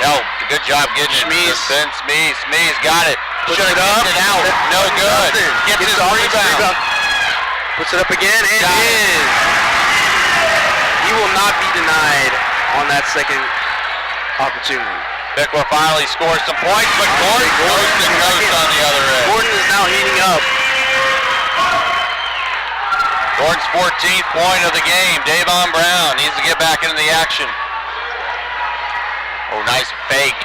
S1: No, good job getting
S2: Smeeze.
S1: it. Ben Smeeze got it.
S2: Puts
S1: Should
S2: it
S1: have
S2: up.
S1: kicked it out. No good. Gets his
S2: the offensive
S1: rebound.
S2: Puts it up again and
S1: Got it.
S2: in. He will not be denied on that second opportunity.
S1: Piqua finally scores some points, but Gordon goes to coast on the other end.
S2: Gordon is now heating up.
S1: Gordon's 14th point of the game. Davon Brown needs to get back into the action. Oh, nice fake.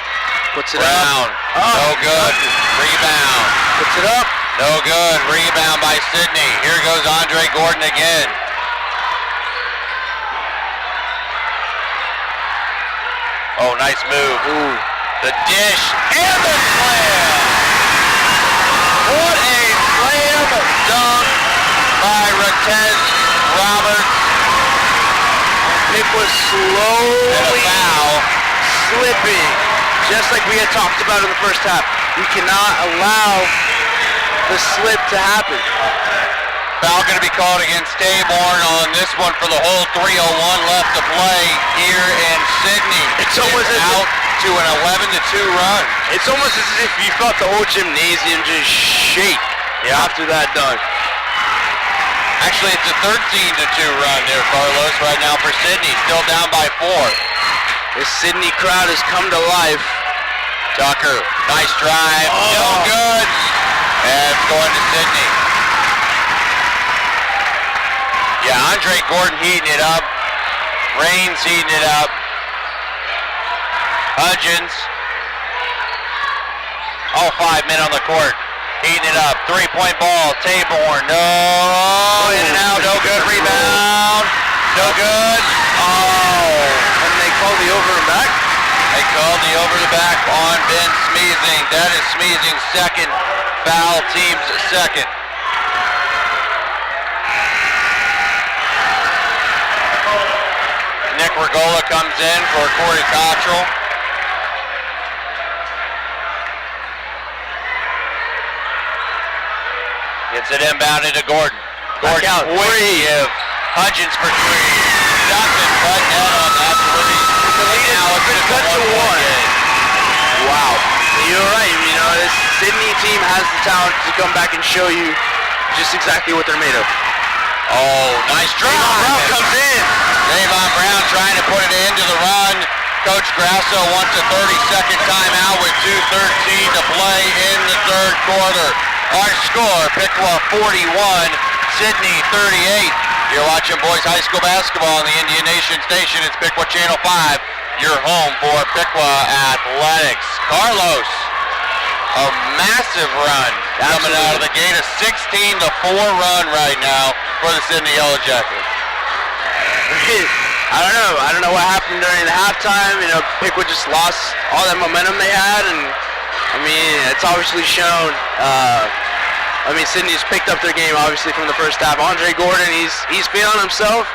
S2: Puts it
S1: Brown.
S2: up. Oh,
S1: No good. Rebound.
S2: Puts it up.
S1: No good. Rebound by Sidney. Here goes Andre Gordon again. Oh, nice move.
S2: Ooh.
S1: The dish and the slam. What a slam dunk by Cortez Roberts.
S2: It was
S1: And a
S2: slowly
S1: foul.
S2: slipping, just like we had talked about in the first half. We cannot allow the slip to happen.
S1: Foul going to be called against Taborn on this one for the whole 3:01 left to play here in Sidney.
S2: It's almost as
S1: out to an 11-2 run.
S2: It's almost as if you felt the whole gymnasium just shake after that dunk.
S1: Actually, it's a 13-2 run there, Carlos, right now for Sidney. Still down by 4.
S2: The Sidney crowd has come to life.
S1: Tucker, nice drive. No good. And it's going to Sidney. Yeah, Andre Gordon heating it up. Raines heating it up. Hudgens. All 5 men on the court. Heating it up. 3-point ball. Taborn. No. In and out. No good. Rebound. No good. Oh.
S2: And they call the over and back.
S1: They called the over the back on Ben Smeezing. That is Smeezing's second foul, team's second. Nick Regola comes in for Corey Cottrell. Gets it inbounded to Gordon. Gordon
S2: out.
S1: quick give. Hudgens for 3. Nothing but net on that 3. Now it's just
S2: cut to
S1: 1
S2: 1.
S1: game.
S2: Wow. You're right. You know, this Sidney team has the talent to come back and show you just exactly what they're made of.
S1: Oh, nice drive.
S2: Brown comes in.
S1: Davon Brown trying to put it into the run. Coach Grasso wants a 30-second timeout with 2:13 to play in the third quarter. Our score, Piqua 41, Sidney 38. You're watching boys high school basketball on the Indian Nation station. It's Piqua Channel 5. Your home for Piqua Athletics. Carlos, a massive run coming out of the gate. A 16-4 run right now for the Sidney Yellow Jackets.
S2: I don't know what happened during the halftime. You know, Piqua just lost all that momentum they had, and I mean, it's obviously shown. Sidney's picked up their game obviously from the first half. Andre Gordon, he's feeling himself.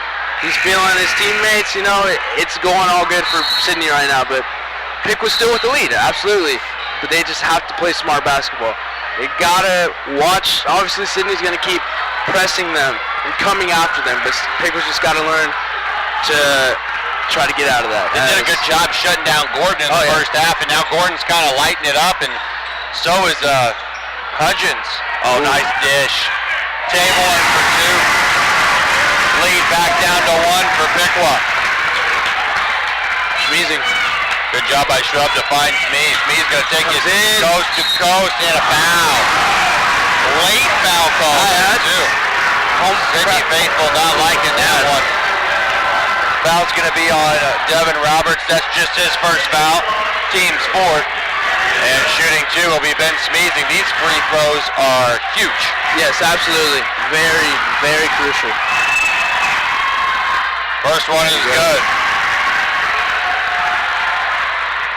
S2: He's feeling his teammates. You know, it's going all good for Sidney right now. But Piqua's still with the lead, absolutely. But they just have to play smart basketball. They gotta watch. Obviously, Sidney's gonna keep pressing them and coming after them. But Piqua's just gotta learn to try to get out of that.
S1: They did a good job shutting down Gordon in the first half, and now Gordon's kind of lighting it up, and so is Hudgens. Oh, nice dish. Taborn for 2. Lead back down to 1 for Piqua.
S2: Smeezing.
S1: Good job by Shrub to find Smeeze. Smeeze going to take it coast to coast and a foul. Late foul call too. Sidney faithful not liking that one. Foul's going to be on Devin Roberts. That's just his first foul. Team sport. And shooting two will be Ben Smeezing. These free throws are huge.
S2: Yes, absolutely. Very, very crucial.
S1: First one is good.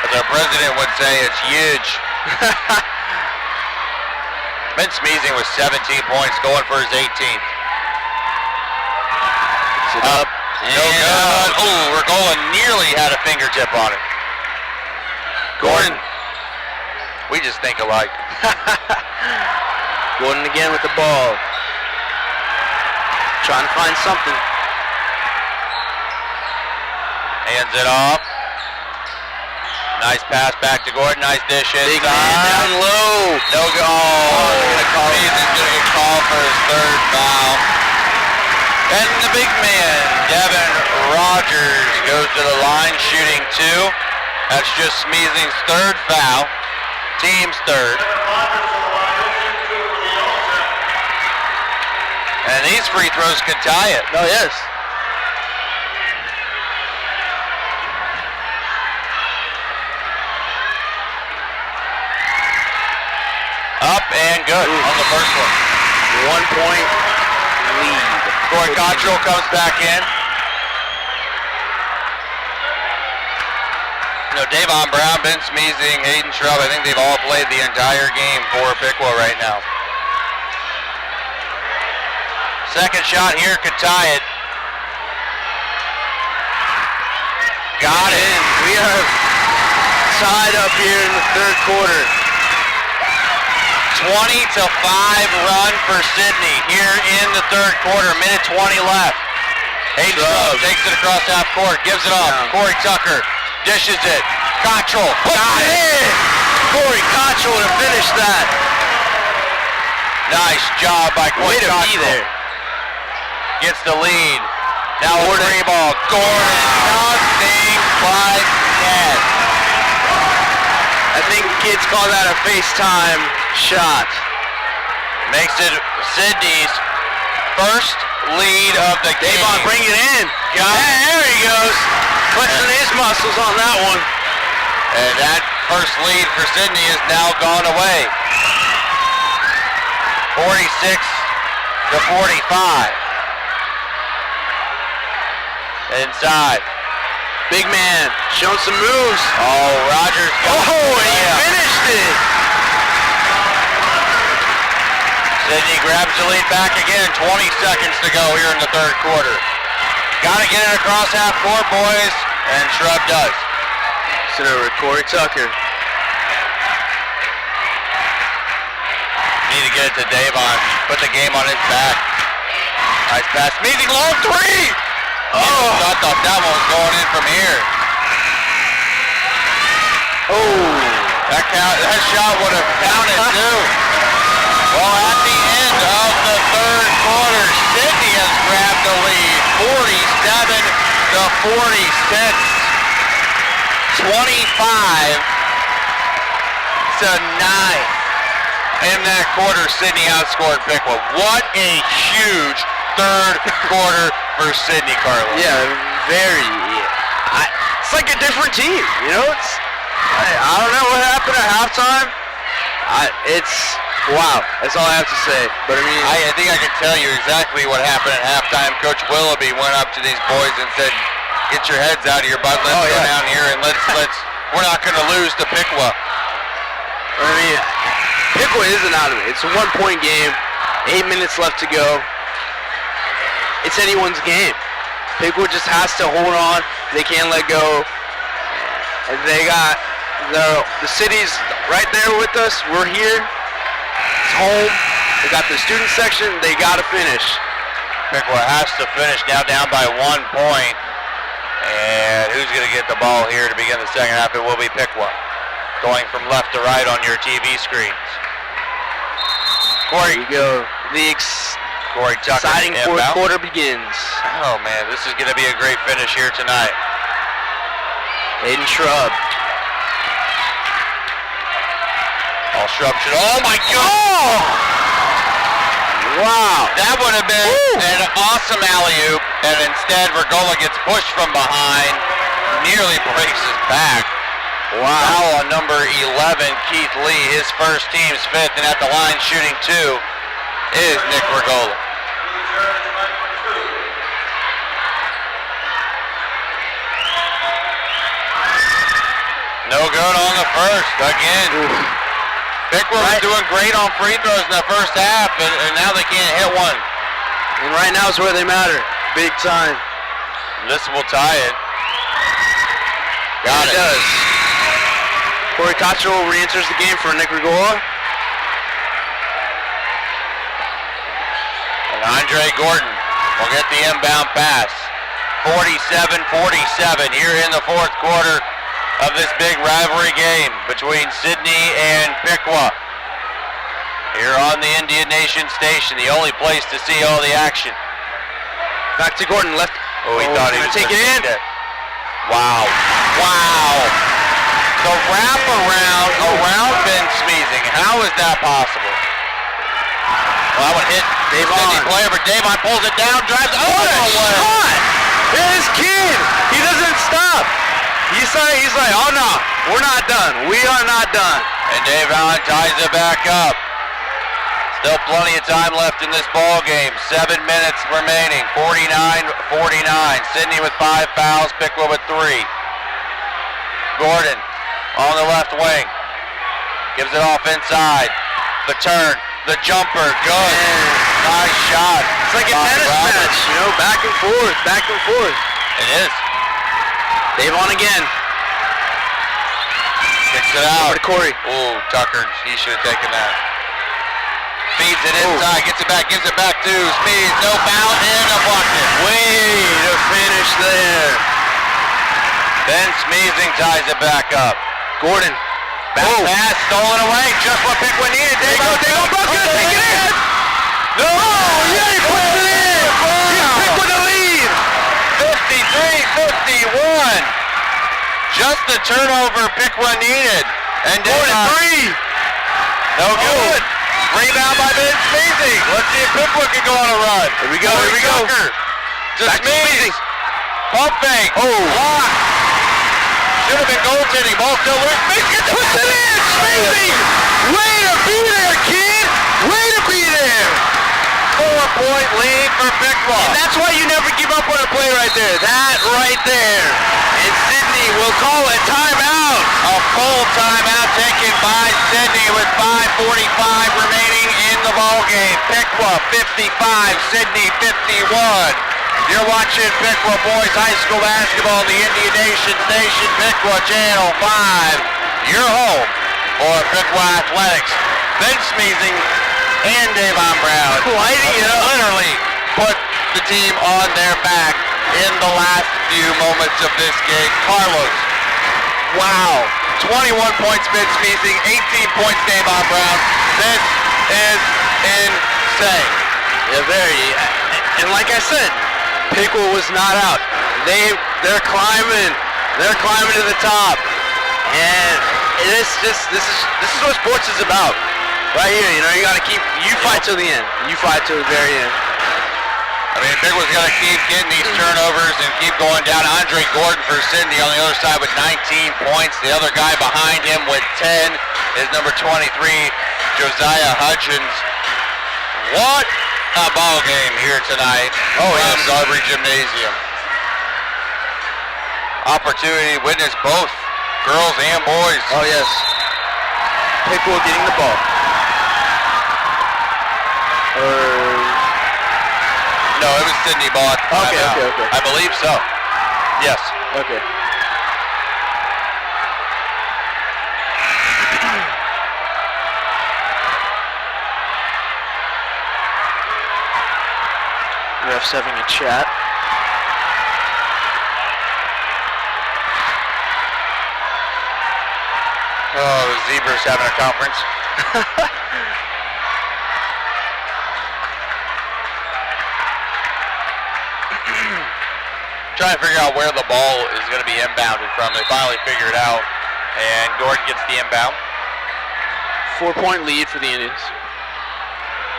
S1: As our president would say, it's huge. Ben Smeezing with 17 points, going for his 18th. Up. No good. Ooh, Regola nearly had a fingertip on it. Gordon. We just think alike.
S2: Gordon again with the ball. Trying to find something.
S1: Hands it off. Nice pass back to Gordon. Nice dish inside.
S2: Big man down low.
S1: No go. Oh, Smeezing's going to get called for his third foul. And the big man, Devin Rogers, goes to the line shooting two. That's just Smeezing's third foul. Team's third. And these free throws could tie it.
S2: Oh, yes.
S1: Up and good on the first one.
S2: 1 point lead.
S1: Corey Cottrell comes back in. Davon Brown, Ben Smeezing, Hayden Shrub, I think they've all played the entire game for Piqua right now. Second shot here could tie it. Got it.
S2: We are tied up here in the third quarter.
S1: 20-5 run for Sidney here in the third quarter. Minute 20 left. Hayden Shrub takes it across half court, gives it off. Corey Tucker dishes it. Cottrell got it.
S2: Corey Cottrell to finish that.
S1: Nice job by Corey Cottrell.
S2: There.
S1: Gets the lead. Now a free ball. Gordon, nothing but net.
S2: I think kids call that a FaceTime shot.
S1: Makes it Sidney's first lead of the game.
S2: Davon, bring it in. There he goes. Flexing his muscles on that one.
S1: And that first lead for Sidney is now gone away. 46-45. Inside.
S2: Big man, showing some moves.
S1: Oh, Rogers got it.
S2: Oh, and he finished it.
S1: Sidney grabs the lead back again. 20 seconds to go here in the third quarter. Got to get it across half court, boys. And Shrub does.
S2: Send over to Corey Tucker.
S1: Need to get it to Davon. Put the game on his back. Nice pass. Smeezing long three. Oh, I thought that one was going in from here. Oh, that shot would have counted too. Well, at the end of the third quarter, Sidney has grabbed the lead, 47-46. 25-9 in that quarter. Sidney outscored Piqua. What a huge third quarter for Sidney, Carlos.
S2: Yeah, very. It's like a different team, you know. I don't know what happened at halftime. Wow. That's all I have to say. But I mean,
S1: I think I can tell you exactly what happened at halftime. Coach Willoughby went up to these boys and said, "Get your heads out of your butt. Let's go down here and let's. We're not going to lose to Piqua."
S2: I mean, Piqua isn't out of it. It's a 1 point game. 8 minutes left to go. It's anyone's game. Piqua just has to hold on. They can't let go. And they got the city's right there with us. We're here. It's home. They got the student section. They got to finish.
S1: Piqua has to finish now, down by 1 point. And who's going to get the ball here to begin the second half? It will be Piqua. Going from left to right on your TV screens.
S2: There you go.
S1: Corey Tucker.
S2: Exciting fourth quarter begins.
S1: Oh man, this is going to be a great finish here tonight.
S2: Hayden Shrub.
S1: All disruption. Oh my God! Oh!
S2: Wow.
S1: That would have been an awesome alley-oop, and instead Vergola gets pushed from behind, nearly breaks his back.
S2: Wow.
S1: Foul on number 11, Keith Lee, his first, team's fifth, and at the line shooting 2 is Nick Vergola. No good on the first, again. Piqua was doing great on free throws in the first half, and now they can't hit one.
S2: And right now is where they matter, big time.
S1: This will tie it. Got it.
S2: It does. Corey Cottrell re-enters the game for Nick Vergola.
S1: And Andre Gordon will get the inbound pass. 47-47 here in the fourth quarter of this big rivalry game between Sidney and Piqua. Here on the Indian Nation station, the only place to see all the action.
S2: Back to Gordon, left.
S1: Oh, he thought he was
S2: take it in.
S1: Wow. Wow. The wraparound around Ben Smeezing. How is that possible? Well, that one hit Sidney player, but Davon pulls it down, drives. Oh,
S2: what a shot! His kid! He doesn't stop. He's like, oh no, we're not done. We are not done.
S1: And Davon ties it back up. Still plenty of time left in this ball game. 7 minutes remaining. 49-49. Sidney with 5 fouls. Piqua with 3. Gordon on the left wing. Gives it off inside. The turn. The jumper. Good. Nice shot.
S2: It's like a tennis match, you know, back and forth, back and forth.
S1: It is.
S2: Davon again.
S1: Kicks it out.
S2: Over to Corey.
S1: Ooh, Tucker. He should have taken that. Feeds it inside, gets it back, gives it back to Smeeze. No foul and a bucket.
S2: Way to finish there.
S1: Ben Smeezing ties it back up.
S2: Gordon.
S1: Back pass, stolen away. Just what Piqua needed. Davon
S2: Bucket, take it in.
S1: No!
S2: Yeah, he puts it in. He's Piqua the lead.
S1: 53-51. Just the turnover Piqua needed. And
S2: Gordon 3.
S1: No good. Rebound by Ben Smeezing. Let's see if Piqua can go on a run.
S2: Here we go, here we go.
S1: To Smeeze. Pump fake. Block. Should have been goaltending. Ball still loose. Smeeze puts it in.
S2: Smeezing. Way to be there, kid. Way to be there.
S1: 4-point lead for Piqua.
S2: And that's why you never give up on a play right there. That right there. And Sidney will call a timeout.
S1: A full timeout taken by Sidney with 5:45 remaining in the ball game. Piqua 55, Sidney 51. You're watching Piqua Boys High School basketball, the Indian Nation Station, Piqua Channel 5. Your home for Piqua Athletics. Ben Smeezing and Davon Brown
S2: Lighting it up.
S1: literally put the team on their back in the last few moments of this game. Carlos, wow, 21 points Ben Smeezing, 18 points Davon Brown. This is insane.
S2: Yeah, very. And like I said, Piqua was not out. They're climbing to the top. And this is what sports is about. Right here, you know, you gotta you fight till the end. You fight till the very end.
S1: I mean, Piqua's got to keep getting these turnovers and keep going down. Andre Gordon for Sidney on the other side with 19 points. The other guy behind him with 10 is number 23, Josiah Hutchins. What a ball game here tonight from Garbage Gymnasium. Opportunity to witness both girls and boys.
S2: Oh yes. Piqua getting the ball.
S1: No, it was Sidney ball.
S2: Okay.
S1: I believe so. Yes.
S2: Okay. Ref's having a chat.
S1: Oh, the Zebras having a conference. Trying to figure out where the ball is going to be inbounded from. They finally figure it out, and Gordon gets the inbound.
S2: 4-point lead for the Indians.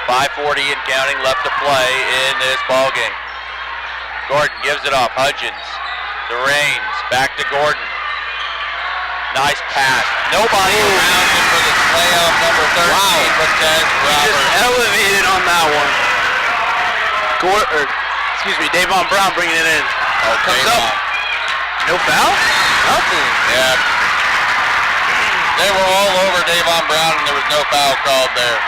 S1: 5:40 and counting left to play in this ball game. Gordon gives it off. Hudgens to Raines. Back to Gordon. Nice pass. Nobody around him for the play-up number 13, but Tez Roberts.
S2: Just elevated on that one. Davon Brown bringing it in.
S1: Oh,
S2: Comes up. No foul? Nothing.
S1: Yeah. They were all over Davon Brown, and there was no foul called there.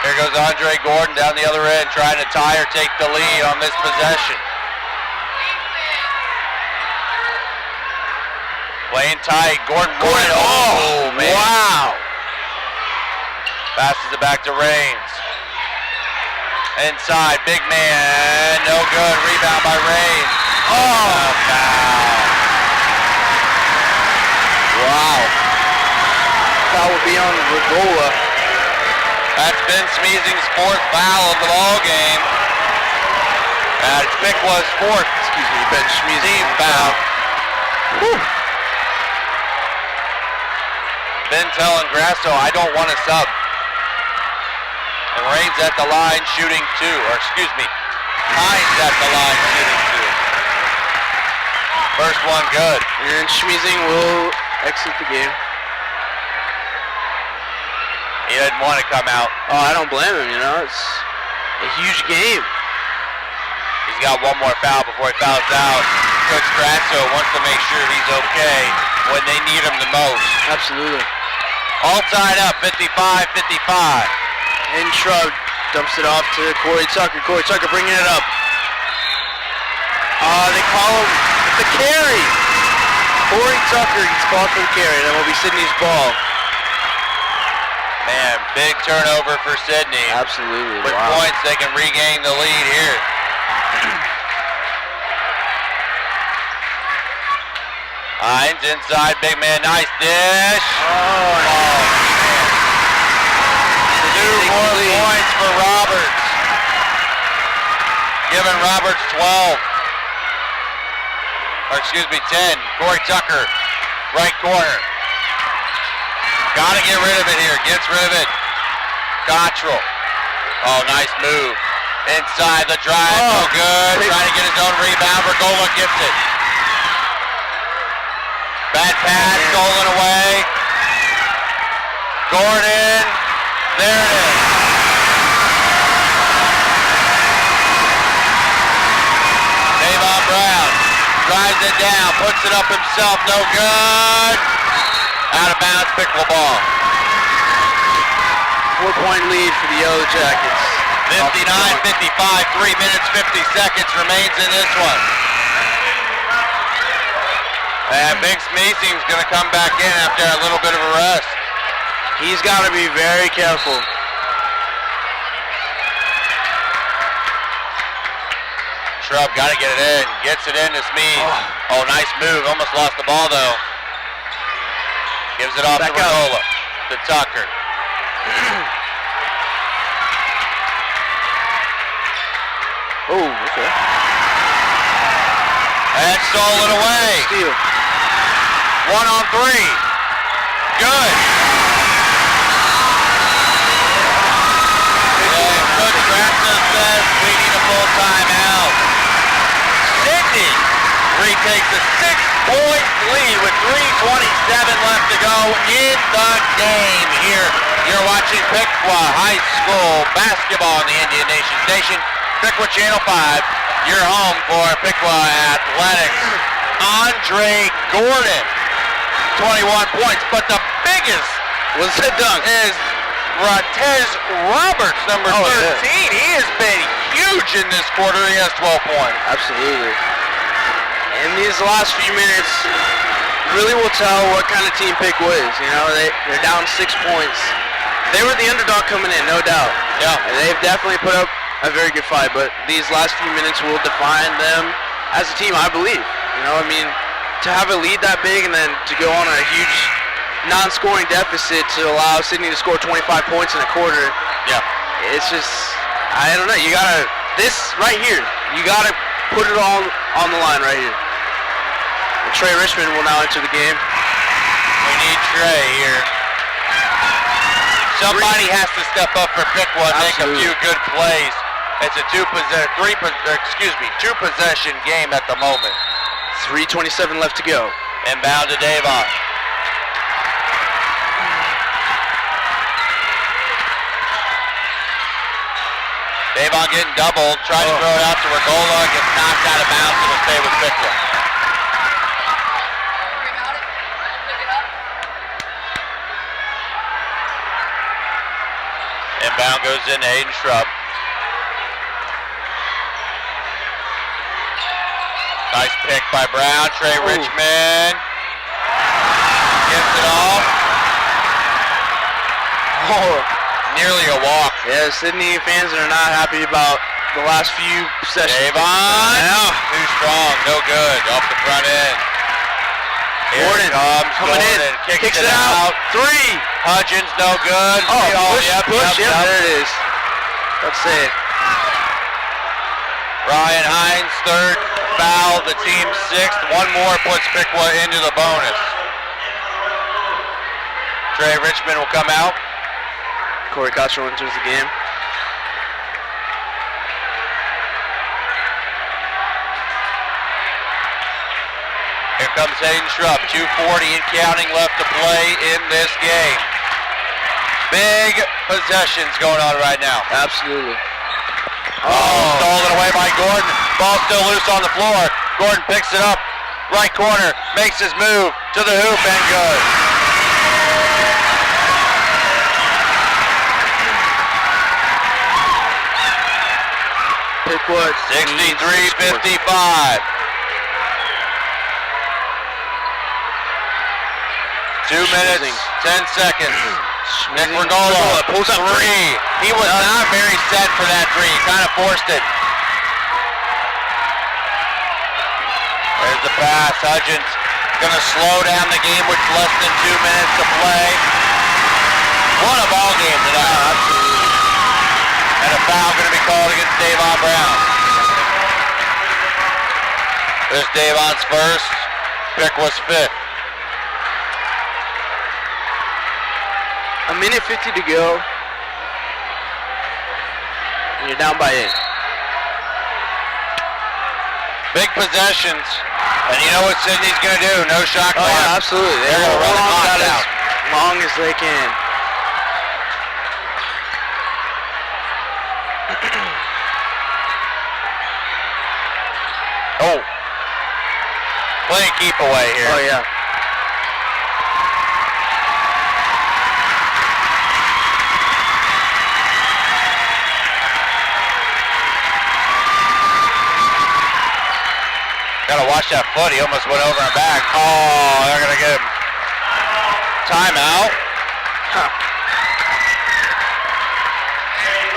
S1: Here goes Andre Gordon down the other end, trying to tie or take the lead on this possession. Playing tight. Gordon. Oh, man.
S2: Wow.
S1: Passes it back to Raines. Inside. Big man. No good. Rebound by Raines. Oh, foul.
S2: Wow. Foul will be on Regola.
S1: That's Ben Smeezing's 4th foul of the ball game. That's Piqua's 4th.
S2: Ben Smeezing
S1: foul. Whew. Ben telling Grasso, I don't want to sub. And Raines at the line shooting 2. Hines at the line shooting 2. First one good.
S2: And Smeezing will exit the game.
S1: He didn't want to come out.
S2: Oh, I don't blame him, it's a huge game.
S1: He's got one more foul before he fouls out. Coach Grasso wants to make sure he's okay when they need him the most.
S2: Absolutely.
S1: All tied up, 55-55.
S2: And Shrub dumps it off to Corey Tucker. Corey Tucker bringing it up. They call him the carry. Corey Tucker gets called for the carry. That will be Sidney's ball.
S1: Man, big turnover for Sidney.
S2: Absolutely.
S1: With points, they can regain the lead here. Hines inside, big man, nice dish.
S2: Oh, man.
S1: 2 more points for Roberts. Giving Roberts 10. Corey Tucker, right corner. Got to get rid of it here. Gets rid of it. Cottrell. Oh, nice move. Inside the drive. No good. Trying to get his own rebound. Regola gets it. Bad pass. Stolen away. Gordon. There it is. Davon Brown drives it down. Puts it up himself. No good. Out of bounds, Piqua ball.
S2: 4-point lead for the Yellow Jackets.
S1: 59-55, 3 minutes, 50 seconds remains in this one. And Big Smeezing's going to come back in after a little bit of a rest.
S2: He's got to be very careful.
S1: Shrub got to get it in. Gets it in to Smeez. Oh, nice move. Almost lost the ball, though. Gives it off to Regola. To Tucker.
S2: Oh, okay.
S1: And stolen away.
S2: Steal.
S1: 1 on 3. Good. Coach Grasso says we need a full timeout. Sidney retakes a 6-point lead with 3:27 left to go in the game. Here, you're watching Piqua High School basketball on the Indian Nation Station. Piqua Channel 5, your home for Piqua Athletics. Andre Gordon, 21 points, but the biggest
S2: was a dunk.
S1: Is Tez Roberts, number 13. Yeah. He has been huge in this quarter. He has 12 points.
S2: Absolutely. And these last few minutes really will tell what kind of team Piqua is. They're down 6 points. They were the underdog coming in, no doubt.
S1: Yeah.
S2: And they've definitely put up a very good fight, but these last few minutes will define them as a team, I believe. To have a lead that big and then to go on a huge non-scoring deficit to allow Sidney to score 25 points in a quarter.
S1: Yeah.
S2: It's just, I don't know, this right here, you gotta put it all on the line right here. And Trey Richmond will now enter the game.
S1: Trey here. Somebody has to step up for Piqua and make a few good plays. It's a two possession game at the moment.
S2: 3:27 left to go.
S1: Inbound to Davon. Davon getting doubled, trying to throw it out to Regola, gets knocked out of bounds and will stay with Piqua. Inbound goes into Aiden Shrub. Nice pick by Brown. Trey Richmond gets it off. Nearly a walk.
S2: Yeah, Sidney fans are not happy about the last few sessions.
S1: Davon, too strong, no good. Off the front end. Here
S2: Gordon
S1: comes
S2: coming
S1: Gordon,
S2: in,
S1: kicks it
S2: out. 3.
S1: Hudgens, no good.
S2: Push,
S1: Yep.
S2: there it is. Let's see it.
S1: Ryan Hines, third foul, the team's sixth. One more puts Piqua into the bonus. Trey Richmond will come out.
S2: Corey Cottrell enters the game.
S1: Here comes Hayden Shrub, 2:40 and counting left to play in this game. Big possessions going on right now.
S2: Absolutely.
S1: Stolen away by Gordon. Ball still loose on the floor. Gordon picks it up. Right corner, makes his move to the hoop and good.
S2: Piqua
S1: 63-55. 2 minutes, 10 seconds. Nick Regola pulls up three. He was not very set for that three. He kind of forced it. There's the pass. Hudgens going to slow down the game with less than 2 minutes to play. What a ball game tonight. And a foul going to be called against Davon Brown. This is Davon's first. Piqua's fifth.
S2: A minute 50 to go. And you're down by 8.
S1: Big possessions. And you know what Sidney's going to do? No shot clock.
S2: Yeah, absolutely.
S1: They're going to run the clock out.
S2: As long as they can.
S1: Playing keep away here.
S2: Oh, yeah.
S1: Gotta watch that foot. He almost went over and back. Oh, they're gonna get him. Timeout.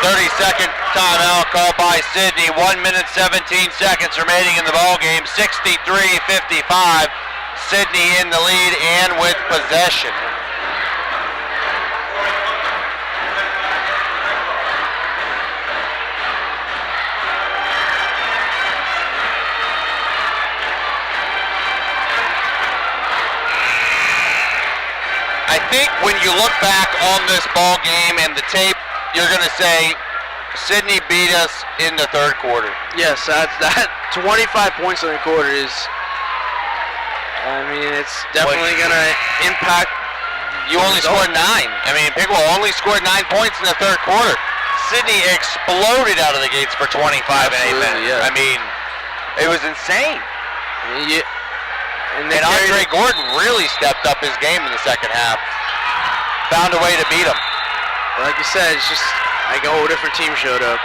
S1: 30-second timeout called by Sidney. 1 minute 17 seconds remaining in the ball game. 63-55. Sidney in the lead and with possession. I think when you look back on this ball game and the tape, you're going to say Sidney beat us in the third quarter.
S2: Yes, that 25 points in the quarter is, I mean, it's definitely going to impact.
S1: You only scored 9. I mean, Piqua only scored 9 points in the third quarter. Sidney exploded out of the gates for 25 in 8 minutes.
S2: Yeah.
S1: I mean, it was insane.
S2: Yeah.
S1: And Andre Gordon really stepped up his game in the second half. Found a way to beat him.
S2: Like you said, it's just like a whole different team showed up.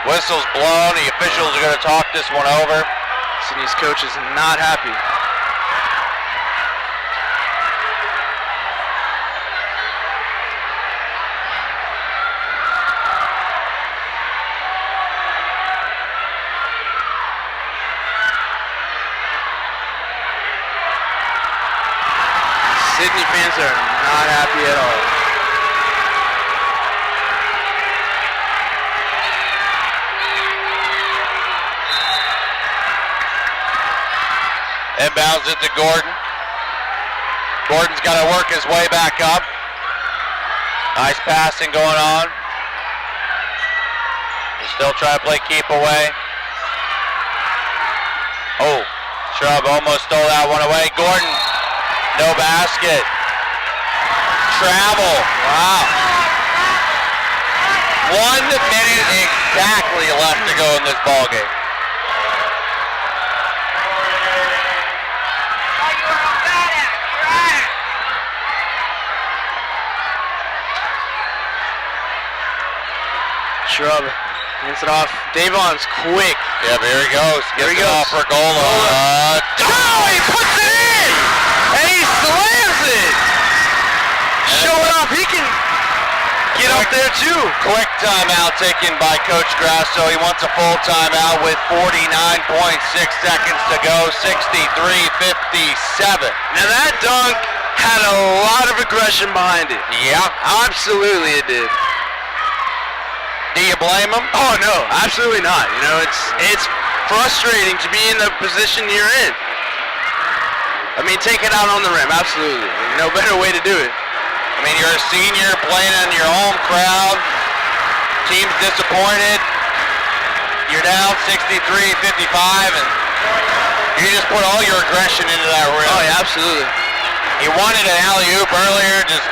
S1: Whistle's blown. The officials are going to talk this one over.
S2: Sidney's coach is not happy. Sidney fans are not happy at all.
S1: Inbounds it to Gordon. Gordon's got to work his way back up. Nice passing going on. He's still trying to play keep away. Oh, Shrub almost stole that one away. Gordon, no basket. Travel. Wow. 1 minute exactly left to go in this ball game.
S2: Shrub hands it off. Davon's quick.
S1: Yeah, here he goes. Gets it off for Gola.
S2: He puts it in! And he slams it! Showing off, he can get up there too.
S1: Quick timeout taken by Coach Grasso. He wants a full timeout with 49.6 seconds to go. 63-57.
S2: Now that dunk had a lot of aggression behind it.
S1: Yeah.
S2: Absolutely it did.
S1: Do you blame him?
S2: Oh no, absolutely not. You know, it's frustrating to be in the position you're in. I mean, take it out on the rim, absolutely. No better way to do it.
S1: I mean, you're a senior playing in your home crowd. Team's disappointed. You're down 63-55, and you just put all your aggression into that rim.
S2: Oh yeah, absolutely.
S1: He wanted an alley-oop earlier, just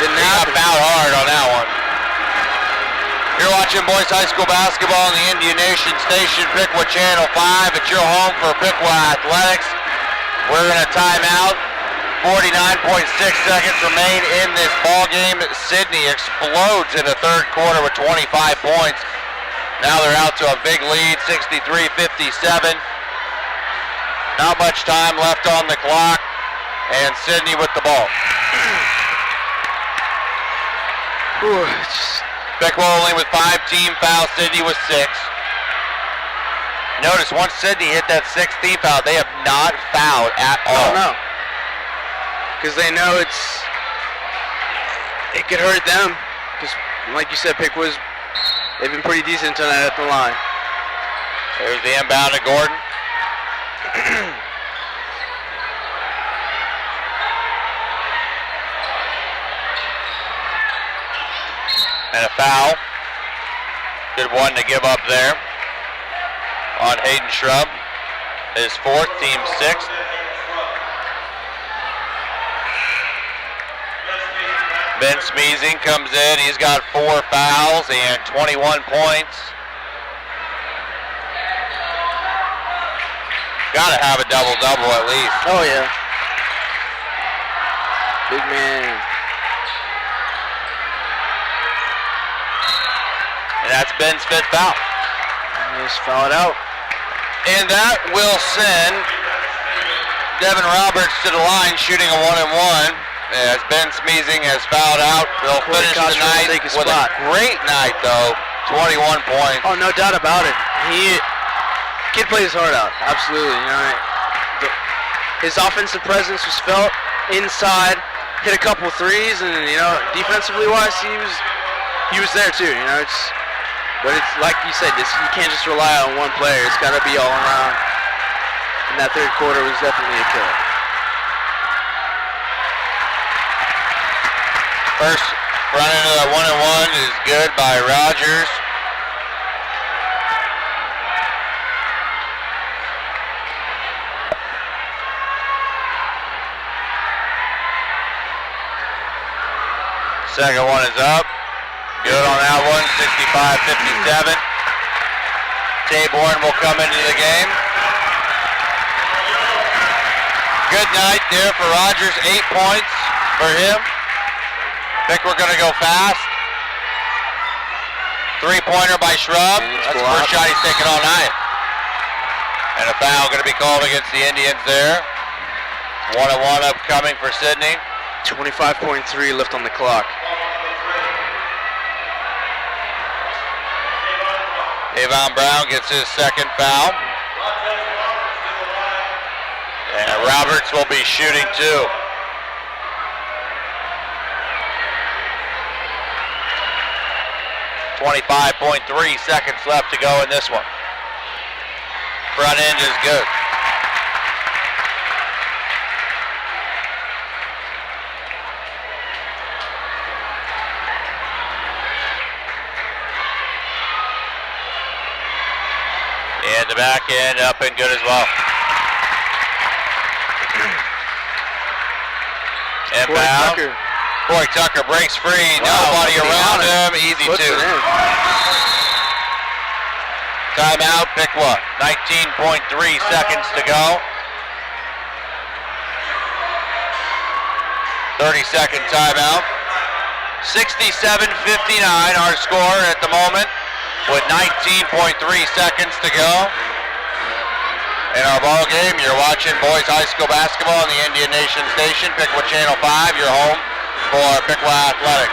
S1: didn't have fouled hard on that one. You're watching boys high school basketball on the Indian Nation Station, Piqua Channel 5. It's your home for Piqua Athletics. We're in a timeout. 49.6 seconds remain in this ball game. Sidney explodes in the third quarter with 25 points. Now they're out to a big lead, 63-57. Not much time left on the clock, and Sidney with the ball. Piqua only with 5 team fouls, Sidney with 6. Notice once Sidney hit that 6th team foul, they have not fouled at all.
S2: Oh no. Because they know it could hurt them. Because like you said, Piqua's, they've been pretty decent tonight at the line.
S1: There's the inbound to Gordon. And a foul. Good one to give up there on Hayden Shrub. His 4th, team 6th. Ben Smeezing comes in. He's got 4 fouls and 21 points. Got to have a double-double at least.
S2: Oh, yeah. Big man.
S1: And that's Ben's 5th foul.
S2: Just foul it out.
S1: And that will send Devin Roberts to the line shooting a 1-and-1. As Ben Smeezing has fouled out. They'll finish the night with a great night, though. 21 points.
S2: Oh, no doubt about it. Kid plays his heart out. Absolutely. You know, his offensive presence was felt inside. Hit a couple threes, and you know, defensively wise, he was there too. You know, but it's like you said, you can't just rely on one player. It's got to be all around. And that third quarter was definitely a killer.
S1: First run into the 1-and-1 is good by Rogers. Second one is up. Good on that one, 65-57. Taborn will come into the game. Good night there for Rogers, 8 points for him. Think we're going to go fast. 3-pointer by Shrub. That's the first shot he's taken all night. And a foul going to be called against the Indians there. 1-and-1 upcoming for Sidney.
S2: 25.3 left on the clock.
S1: Avon Brown gets his 2nd foul. And Roberts will be shooting too. .3 seconds left to go in this one. Front end is good. the back end, up and good as well. Inbound. Corey Tucker breaks free. Nobody around him. Easy two. Timeout, Piqua. 19.3 seconds to go. 30-second timeout. 67-59 our score at the moment with 19.3 seconds to go. In our ball game, you're watching boys high school basketball on the Indian Nation Station, Piqua Channel 5, your home for Piqua Athletics.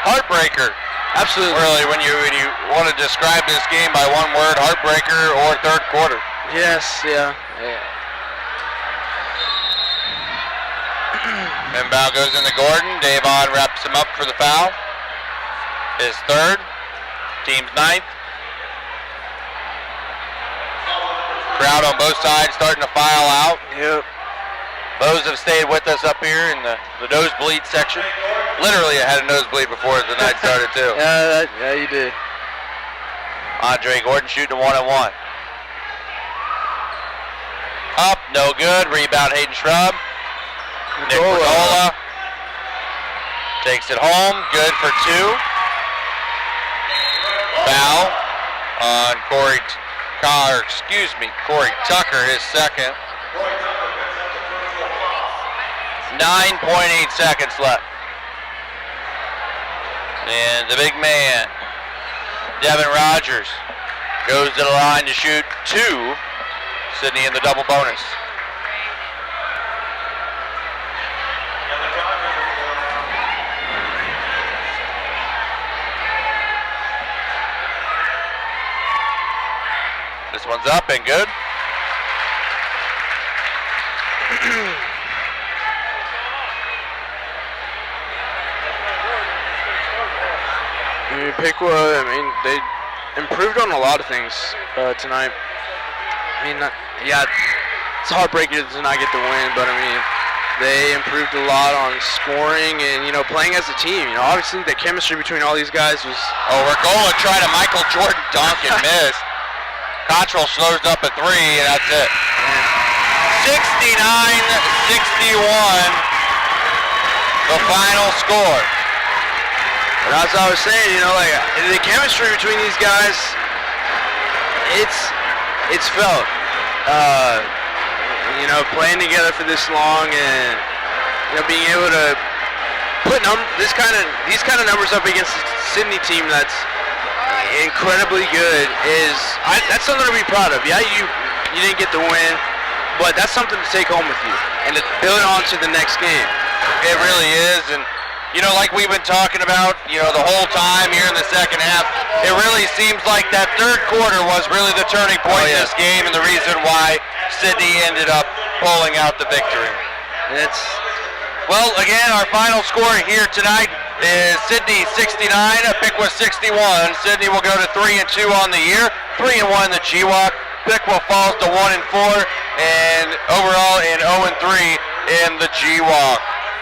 S1: Heartbreaker.
S2: Absolutely.
S1: Really, when you want to describe this game by one word, heartbreaker or third quarter.
S2: Yes, yeah.
S1: Inbound goes into Gordon. Davon wraps him up for the foul. His third. Team's ninth. Crowd on both sides starting to file out.
S2: Yep.
S1: Those have stayed with us up here in the nosebleed section. Literally, I had a nosebleed before the night started, too.
S2: Yeah, you did.
S1: Andre Gordon shooting a 1-on-1. Up, no good. Rebound, Hayden Shrub. Nick Rigola takes it home. Good for two. Foul on Corey Tucker, his second. 9.8 seconds left. And the big man, Devin Rogers, goes to the line to shoot two. Sidney in the double bonus. This one's up and good.
S2: Piqua, they improved on a lot of things tonight. It's heartbreaking to not get the win, but they improved a lot on scoring and, playing as a team. Obviously the chemistry between all these guys was...
S1: Oh, Rigola tried a Michael Jordan dunk and missed. Cottrell slows up at three, and that's it. 69-61, the final score.
S2: And as I was saying, the chemistry between these guys, it's felt. Playing together for this long and being able to put these kind of numbers up against the Sidney team that's incredibly good that's something to be proud of. Yeah, you didn't get the win, but that's something to take home with you and to build on to the next game.
S1: It really is, and like we've been talking about, the whole time here in the second half, it really seems like that third quarter was really the turning point in this game and the reason why Sidney ended up pulling out the victory. Well, again, our final score here tonight is Sidney 69, Piqua 61. Sidney will go to 3-2 on the year, 3-1 in the GWAC. Piqua falls to 1-4, and overall in 0-3 in the GWAC.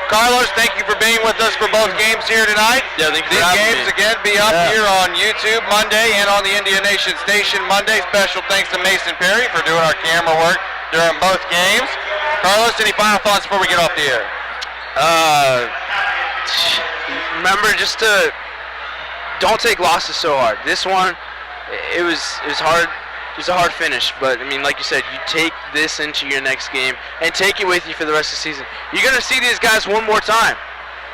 S1: Carlos, thank you for being with us for both games here tonight.
S2: Yeah, thank you.
S1: These games again be up here on YouTube Monday and on the Indian Nation Station Monday. Special thanks to Mason Perry for doing our camera work during both games. Carlos, any final thoughts before we get off the air?
S2: Remember, just to don't take losses so hard. This one, it was hard. It was a hard finish, but like you said, you take this into your next game and take it with you for the rest of the season. You're gonna see these guys one more time,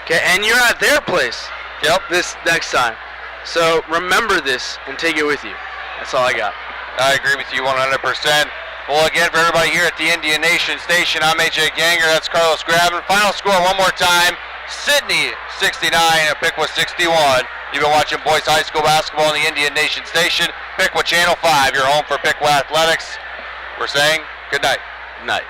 S2: okay? And you're at their place.
S1: Yep.
S2: This next time. So remember this and take it with you. That's all I got.
S1: I agree with you 100%. Well, again, for everybody here at the Indian Nation Station, I'm AJ Ganger. That's Carlos Graben. Final score one more time: Sidney 69, Piqua 61. You've been watching boys high school basketball on the Indian Nation Station, Piqua Channel 5. Your home for Piqua Athletics. We're saying good night.
S2: Night.